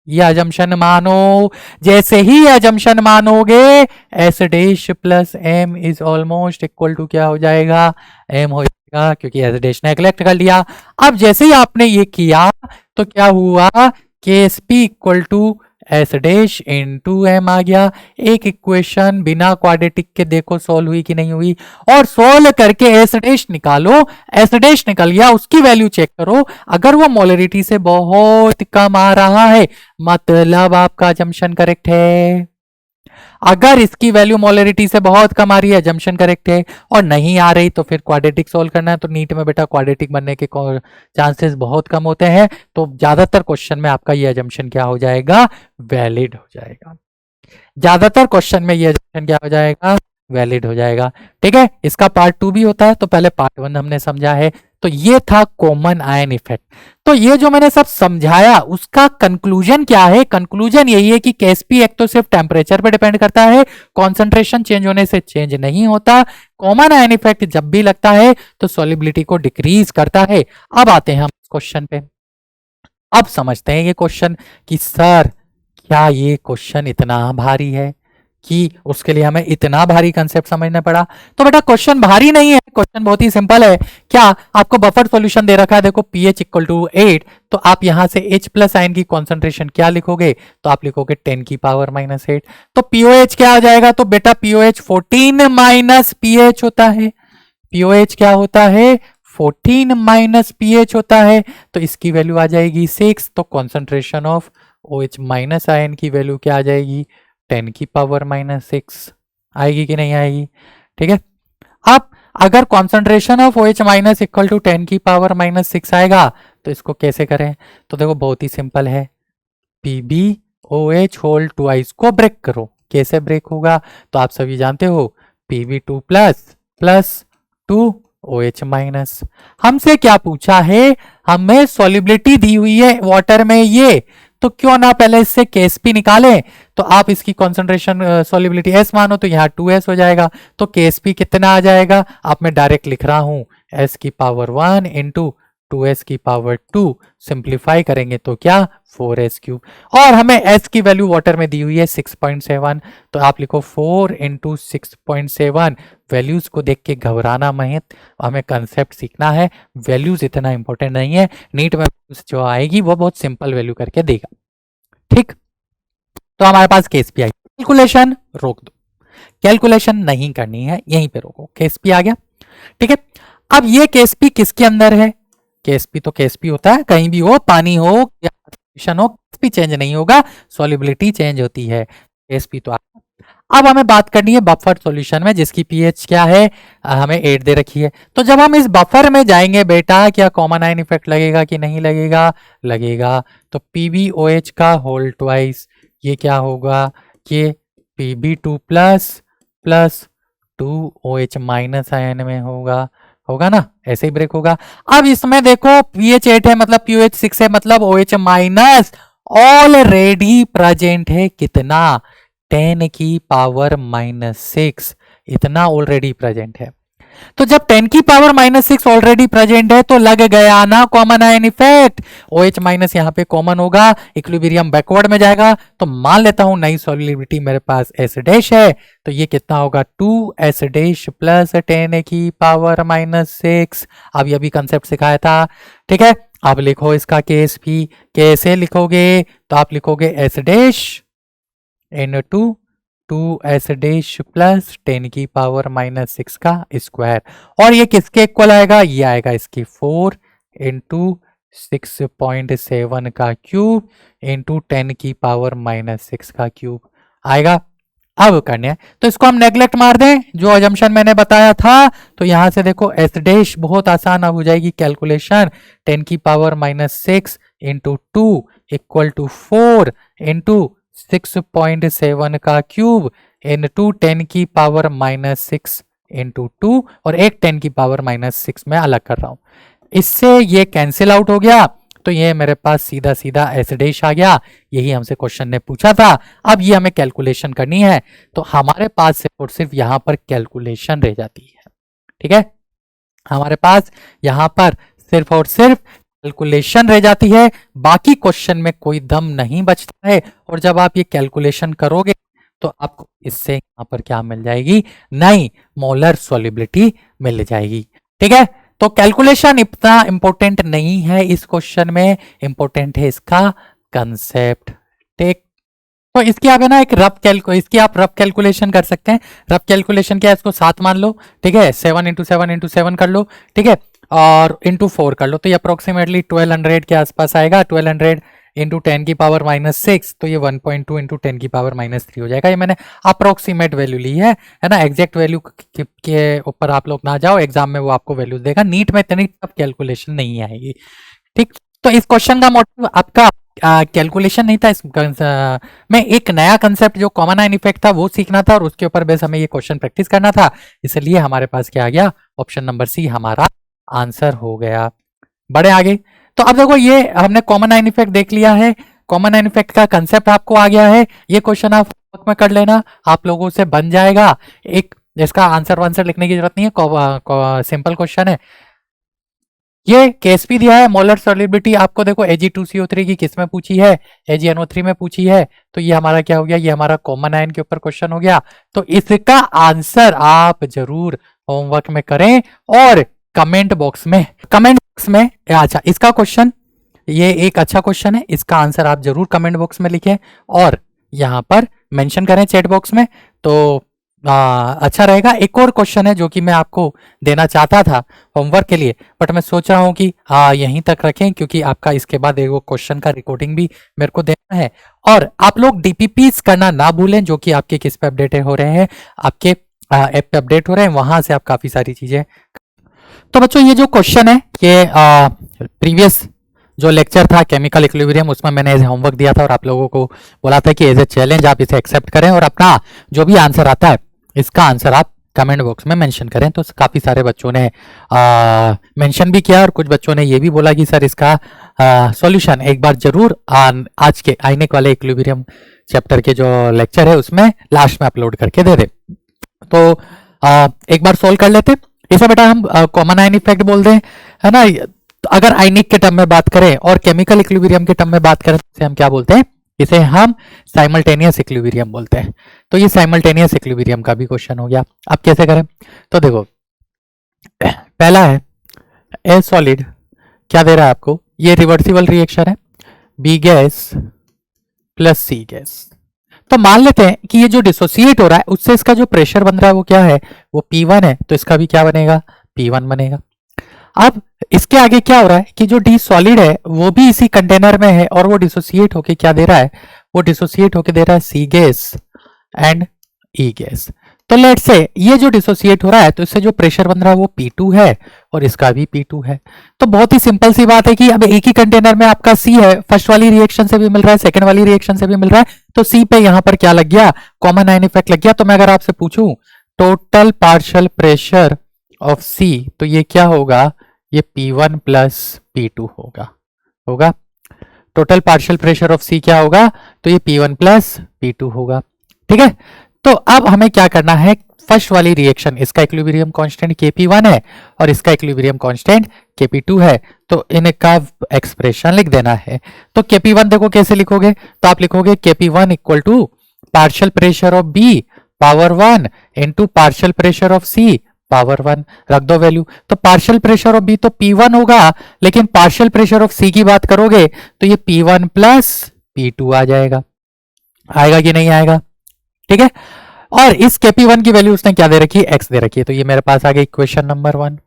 ये अजम्पशन मानो, जैसे ही अजम्पशन मानोगे S dash plus M is almost equal to क्या हो जाएगा, एम हो जाएगा, क्योंकि एस डैश ने नेगलेक्ट कर लिया। अब जैसे ही आपने ये किया तो क्या हुआ, K S P equal to S dash into M आ गया। एक इक्वेशन बिना क्वाड्रेटिक के देखो सॉल्व हुई कि नहीं हुई, और सॉल्व करके एस डैश निकालो, एस डैश निकल गया, उसकी वैल्यू चेक करो, अगर वो मोलरिटी से बहुत कम आ रहा है मतलब आपका जंक्शन करेक्ट है। अगर इसकी वैल्यू मोलरिटी से बहुत कम आ रही है, जंक्शन करेक्ट है, और नहीं आ रही तो फिर क्वाड्रेटिक सोल्व करना है। तो नीट में बेटा क्वाड्रेटिक बनने के चांसेस बहुत कम होते हैं, तो ज्यादातर क्वेश्चन में आपका ये जंक्शन क्या हो जाएगा, वैलिड हो जाएगा। ज्यादातर क्वेश्चन में ये जंक्शन क्या हो जाएगा, वैलिड हो जाएगा। ठीक है, इसका पार्ट 2 भी होता है, तो पहले पार्ट 1 हमने समझा है। तो ये था कॉमन आयन इफेक्ट। तो ये जो मैंने सब समझाया उसका कंक्लूजन क्या है, कंक्लूजन यही है कि केएसपी एक तो सिर्फ टेम्परेचर पे डिपेंड करता है, कॉन्सेंट्रेशन चेंज होने से चेंज नहीं होता। कॉमन आयन इफेक्ट जब भी लगता है तो सॉलिबिलिटी को डिक्रीज करता है। अब आते हैं हम क्वेश्चन पे, अब समझते हैं ये क्वेश्चन कि सर क्या ये क्वेश्चन इतना भारी है कि उसके लिए हमें इतना भारी कंसेप्ट समझना पड़ा। तो बेटा क्वेश्चन भारी नहीं है, क्वेश्चन बहुत ही सिंपल है। क्या आपको बफर सॉल्यूशन दे रखा है, देखो pH इक्वल टू 8, तो आप यहां से H प्लस आयन की कॉन्सेंट्रेशन क्या लिखोगे, तो आप लिखोगे 10 की पावर -8। तो POH क्या आ जाएगा, तो बेटा POH 14 माइनस pH होता है, POH क्या होता है, 14 माइनस pH होता है, तो इसकी वैल्यू आ जाएगी 6। तो concentration of OH minus ion की वैल्यू क्या आ जाएगी, 10 की पावर -6 आएगी कि नहीं आएगी। ठीक है, अब अगर concentration of OH minus equal to 10 की पावर -6 आएगा तो इसको कैसे करें, तो देखो बहुत ही सिंपल है, PbOH होल ट्वाइस को ब्रेक करो। कैसे ब्रेक होगा, तो आप सभी जानते हो Pb2 plus plus 2OH minus. हमसे क्या पूछा है, हमें सॉलिबिलिटी दी हुई है वाटर में ये, तो क्यों ना पहले इससे केएसपी निकालें। तो आप इसकी कॉन्सेंट्रेशन सॉलिबिलिटी S मानो तो यहाँ 2S हो जाएगा, तो केएसपी कितना आ जाएगा, आप मैं डायरेक्ट लिख रहा हूं S की पावर 1 इंटू 2S की पावर 2, सिंप्लीफाई करेंगे तो क्या 4S क्यूब, और हमें S की वैल्यू वाटर में दी हुई है 6.7, तो आप लिखो 4 इंटू 6.7। वैल्यूज को देख के घबराना मत, हमें कंसेप्ट सीखना है, वैल्यूज इतना इंपॉर्टेंट नहीं है, नीट में जो आएगी वो बहुत सिंपल वैल्यू करके देगा। ठीक, तो हमारे पास केएसपी आई, कैलकुलेशन रोक दो, कैलकुलेशन नहीं करनी है, यहीं पे रोको, केएसपी आ गया। ठीक है, अब ये केएसपी किसके अंदर है, केएसपी तो केएसपी होता है, कहीं भी हो, पानी हो या सॉल्यूशन हो, केएसपी चेंज नहीं होगा, सॉल्युबिलिटी चेंज होती है, केएसपी तो। अब हमें बात करनी है बफर सॉल्यूशन में जिसकी पीएच क्या है, हमें 8 दे रखी है। तो जब हम इस बफर में जाएंगे बेटा, क्या कॉमन आयन इफेक्ट लगेगा कि नहीं लगेगा, लगेगा। तो PbOH का होल ट्वाइस, ये क्या होगा, ये Pb2 plus plus 2OH minus ion में होगा, होगा ना, ऐसे ही ब्रेक होगा। अब इसमें देखो pH 8 है मतलब pOH 6 है, मतलब OH माइनस ऑलरेडी प्रेजेंट है, कितना, 10 की पावर -6, इतना ऑलरेडी प्रेजेंट है। तो जब 10 की पावर -6 ऑलरेडी प्रेजेंट है तो लग गया ना common ion effect, OH minus यहाँ पे कॉमन होगा, इक्विलिब्रियम बैकवर्ड में जाएगा। तो मान लेता हूं नई सॉल्युबिलिटी मेरे पास S डैश है, तो ये कितना होगा 2S डैश प्लस 10 की पावर -6। अब ये भी कंसेप्ट सिखाया था। ठीक है, अब लिखो इसका केस भी, कैसे लिखोगे, तो आप लिखोगे S dash into 2S dash plus 10 की पावर -6 का स्क्वायर, और ये किसके इक्वल आएगा, ये आएगा इसकी 4 इंटू 6.7 का क्यूब इंटू 10 की पावर -6 का क्यूब आएगा। अब करने हैं तो इसको हम नेग्लेक्ट मार दें, जो अजम्पशन मैंने बताया था। तो यहां से देखो S डैश बहुत आसान अब हो जाएगी कैलकुलेशन, 10 की power -6 into 2 equal to 4 into 6.7 का क्यूब इंटू 10⁻⁻6 इंटू 2 और एक 10⁻⁻6 में अलग कर रहा हूं। इससे ये कैंसिल आउट हो गया, तो ये मेरे पास सीधा सीधा एस डैश आ गया। यही हमसे क्वेश्चन ने पूछा था। अब ये हमें कैलकुलेशन करनी है, तो हमारे पास सिर्फ और सिर्फ यहां पर कैलकुलेशन रह जाती है। ठीक है, हमारे पास यहां पर सिर्फ और सिर्फ कैलकुलेशन रह जाती है, बाकी क्वेश्चन में कोई दम नहीं बचता है। और जब आप ये कैलकुलेशन करोगे तो आपको इससे यहां पर क्या मिल जाएगी, नई मोलर सॉल्युबिलिटी मिल जाएगी। ठीक है, तो कैलकुलेशन इतना इंपॉर्टेंट नहीं है इस क्वेश्चन में, इंपॉर्टेंट है इसका कंसेप्ट। ठीक, तो इसकी आप है ना एक इसकी आप रफ कैलकुलेशन कर सकते हैं। रफ कैलकुलेशन क्या है, इसको 7 मान लो। ठीक है, 7 × 7 कर लो। ठीक है, और इंटू 4 कर लो, तो ये अप्रोक्सीमेटली 1200 के आसपास आएगा। 1200 इंटू 10⁻⁻6, तो ये 1.2 इंटू 10⁻⁻3 हो जाएगा। ये मैंने अप्रोक्सीमेट वैल्यू ली है ना, एग्जैक्ट वैल्यू के ऊपर आप लोग ना जाओ, एग्जाम में वो आपको वैल्यूज देगा। नीट में इतनी टफ कैलकुलेशन नहीं आएगी। ठीक, तो इस क्वेश्चन का मोटिव आपका कैलकुलेशन नहीं था, इस में एक नया कंसेप्ट जो कॉमन आयन इफेक्ट था वो सीखना था, और उसके ऊपर बेस हमें ये क्वेश्चन प्रैक्टिस करना था। इसलिए हमारे पास क्या आ गया, ऑप्शन नंबर सी हमारा आंसर हो गया। बड़े आगे, तो अब देखो ये हमने कॉमन आयन इफेक्ट देख लिया है, कॉमन आयन इफेक्ट का कंसेप्ट आपको आ गया है। ये क्वेश्चन आप में कर लेना, आप लोगों से बन जाएगा। एक इसका आंसर वांसर लिखने की जरूरत नहीं है, सिंपल क्वेश्चन है। ये केएसपी दिया है, मोलर सॉल्युबिलिटी आपको देखो Ag2CO3 की किस में पूछी है, AgNO3 में पूछी है। तो ये हमारा क्या हो गया, ये हमारा कॉमन आयन के ऊपर क्वेश्चन हो गया। तो इसका आंसर आप जरूर होमवर्क में करें और कमेंट बॉक्स में अच्छा इसका क्वेश्चन, ये एक अच्छा क्वेश्चन है, इसका आंसर आप जरूर कमेंट बॉक्स में लिखें और यहां पर मेंशन करें चैट बॉक्स में, तो अच्छा रहेगा। एक और क्वेश्चन है जो कि मैं आपको देना चाहता था होमवर्क के लिए, बट मैं सोच रहा हूं कि यहीं तक रखें, क्योंकि आपका इसके बाद एक क्वेश्चन का रिकॉर्डिंग भी मेरे को देना है। और आप लोग डीपीपीस करना ना भूलें, जो कि आपके किस पे अपडेट हो रहे हैं, आपके ऐप पे अपडेट हो रहे हैं, वहां से आप काफी सारी चीजें। तो बच्चों ये जो क्वेश्चन है, ये प्रीवियस जो लेक्चर था केमिकल इक्विलिब्रियम, उसमें मैंने एज होमवर्क दिया था और आप लोगों को बोला था कि एज ए चैलेंज आप इसे एक्सेप्ट करें और अपना जो भी आंसर आता है इसका आंसर आप कमेंट बॉक्स में मेंशन करें। तो काफी सारे बच्चों ने मेंशन भी किया और कुछ बच्चों ने ये भी बोला कि सर इसका सॉल्यूशन एक बार जरूर आज के आइनेक वाले इक्विलिब्रियम चैप्टर के जो लेक्चर है उसमें लास्ट में अपलोड करके दे दे। तो एक बार सोल्व कर लेते इसे बेटा। हम कॉमन आयन इफेक्ट बोलते हैं, है ना। तो अगर आयनिक के टर्म में बात करें और केमिकल इक्विलिब्रियम के टर्म में बात करें, तो हम क्या बोलते हैं, इसे हम साइमल्टेनियस इक्विलिब्रियम बोलते हैं। तो ये साइमल्टेनियस इक्विलिब्रियम का भी क्वेश्चन हो गया। अब कैसे करें, तो देखो पहला है ए सॉलिड, क्या दे रहा है आपको, ये रिवर्सिबल रिएक्शन है, बी गैस प्लस सी गैस। तो मान लेते हैं कि ये जो डिसोसिएट हो रहा है उससे इसका जो प्रेशर बन रहा है वो क्या है, वो P1 है, तो इसका भी क्या बनेगा, P1 बनेगा। अब इसके आगे क्या हो रहा है कि जो डी सॉलिड है वो भी इसी कंटेनर में है और वो डिसोसिएट होके क्या दे रहा है, वो डिसोसिएट होके दे रहा है सी गैस एंड ई गैस। तो लेट्स से ये जो डिसोसिएट हो रहा है तो इससे जो प्रेशर बन रहा है वो P2 है और इसका भी P2 है। तो बहुत ही सिंपल सी बात है कि अब एक ही कंटेनर में आपका C है, फर्स्ट वाली रिएक्शन से भी मिल रहा है, सेकंड वाली रिएक्शन से भी मिल रहा है, तो C पे यहां पर क्या लग गया, कॉमन आयन इफेक्ट लग गया। तो मैं अगर आपसे पूछूं total partial pressure of C, तो ये क्या होगा, ये P1 प्लस P2 होगा। Total partial pressure of C क्या होगा, तो ये P1 प्लस P2 होगा। ठीक है, तो अब हमें क्या करना है, फर्स्ट वाली रिएक्शन इसका इक्विलिब्रियम कांस्टेंट Kp1 है और इसका इक्विलिब्रियम कांस्टेंट Kp2 है, तो इनका एक्सप्रेशन लिख देना है। तो Kp1 देखो कैसे लिखोगे, तो आप लिखोगे Kp1 equal to partial pressure of B power 1 into partial pressure of C power 1, रख दो वैल्यू। तो पार्शियल प्रेशर ऑफ B तो P1 होगा, लेकिन पार्शियल प्रेशर ऑफ C की बात करोगे तो ये P1 प्लस P2 आ जाएगा, आएगा कि नहीं आएगा। ठीक है, और इस Kp1 की वैल्यू उसने क्या दे रखी है, x दे रखी है, तो ये मेरे पास आ गई इक्वेशन नंबर 1।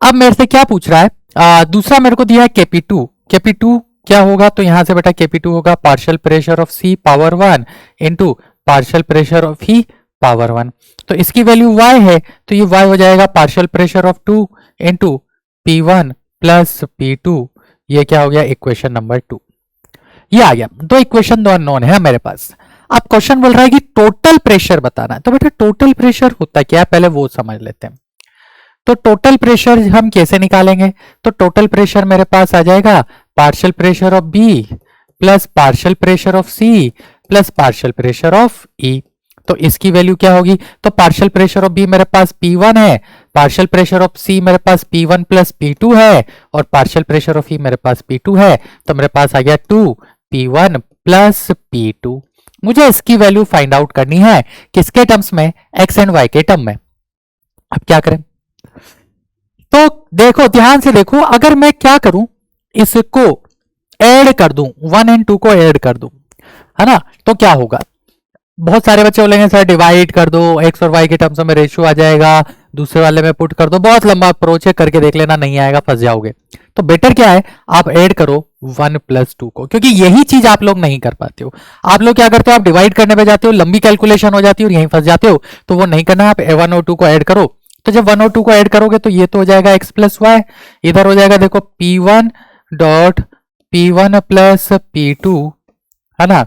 अब मेरे से क्या पूछ रहा है, दूसरा मेरे को दिया है Kp2 क्या होगा, तो यहां से बेटा Kp2 होगा partial pressure of C power 1 into partial pressure of E power 1। तो इसकी वैल्यू y है, तो ये y हो जाएगा partial pressure of 2 into P1 plus P2, ये क्या हो गया, इक्वेशन नंबर 2। ये आ गया। दो इक्वेशन दो अननोन है मेरे पास। अब क्वेश्चन बोल रहा है कि टोटल प्रेशर बताना है, तो बेटा टोटल प्रेशर होता क्या है पहले वो समझ लेते हैं। तो टोटल प्रेशर हम कैसे निकालेंगे, तो टोटल प्रेशर मेरे पास आ जाएगा partial pressure of B plus partial pressure of C plus partial pressure of E. तो इसकी वैल्यू क्या होगी, तो पार्शियल प्रेशर ऑफ बी मेरे पास P1 है, पार्शियल प्रेशर ऑफ सी मेरे पास P1 प्लस P2 है, और पार्शियल प्रेशर ऑफ ई मेरे पास P2 है। तो मेरे पास आ गया 2P1 प्लस P2। मुझे इसकी वैल्यू फाइंड आउट करनी है किसके टर्म्स में, एक्स एंड वाई के टर्म में। अब क्या करें, तो देखो ध्यान से देखो, अगर मैं क्या करूं, इसको ऐड कर दूं, 1 एंड 2 को ऐड कर दूं, है ना, तो क्या होगा। बहुत सारे बच्चे बोलेंगे सर डिवाइड कर दो, एक्स और वाई के टर्म्स में रेशियो आ जाएगा, दूसरे वाले में पुट कर दो, बहुत लंबा अप्रोच है, करके देख लेना, नहीं आएगा फंस जाओगे। तो बेटर क्या है, आप ऐड करो 1 प्लस 2 को, क्योंकि यही चीज आप लोग नहीं कर पाते हो। आप लोग क्या करते हो, आप डिवाइड करने पे जाते हो, लंबी कैलकुलेशन हो जाती है और यहीं फंस जाते हो, तो वो नहीं करना। आप 1 और 2 को ऐड करो, तो जब 1 और 2 को ऐड करोगे तो ये तो हो जाएगा एक्स प्लस वाई, इधर हो जाएगा देखो P1 dot P1 plus P2, है ना,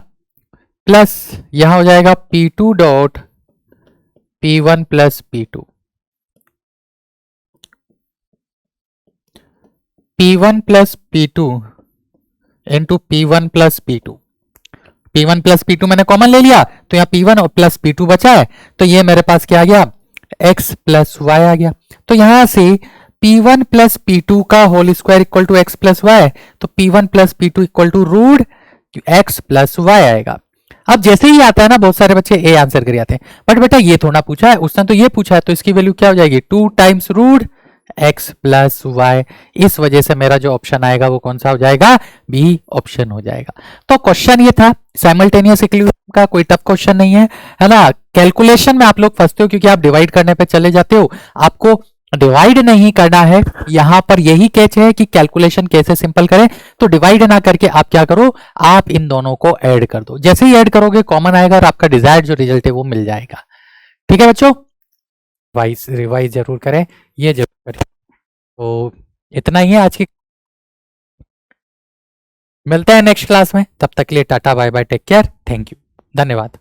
प्लस यहां हो जाएगा P2 dot P1 plus P2, P1 plus P2 into P1 plus P2। P1 plus P2 मैंने कॉमन ले लिया, तो यहाँ P1 और प्लस P2 बचा है, तो ये मेरे पास क्या आ गया, x प्लस वाई आ गया। तो यहां से P1 प्लस P2 का whole square equal to X plus Y, तो P1 plus P2 equal to root X plus Y आएगा। अब जैसे ही आता है ना, बहुत सारे बच्चे ए आंसर कर जाते हैं, बट बेटा ये थोड़ा पूछा है, उसने तो ये पूछा है, तो इसकी वैल्यू क्या हो जाएगी, 2 times root X plus Y. इस वजह से मेरा जो ऑप्शन आएगा वो कौन सा हो जाएगा, बी ऑप्शन हो जाएगा। तो क्वेश्चन ये था साइमल्टेनियस इक्विलिब्रियम का, कोई टफ क्वेश्चन नहीं है ना। कैलकुलेशन में आप लोग फंसते हो क्योंकि आप डिवाइड करने पे चले जाते हो, आपको डिवाइड नहीं करना है। यहां पर यही कैच है कि कैलकुलेशन कैसे सिंपल करें, तो डिवाइड ना करके आप क्या करो, आप इन दोनों को ऐड कर दो, जैसे ही ऐड करोगे कॉमन आएगा और आपका डिजायर्ड जो रिजल्ट है वो मिल जाएगा। ठीक है बच्चों, रिवाइज जरूर करें, ये जरूर करें। तो इतना ही है आज की, मिलते हैं नेक्स्ट क्लास में, तब तक के लिए tata bye bye, take care, thank you, धन्यवाद।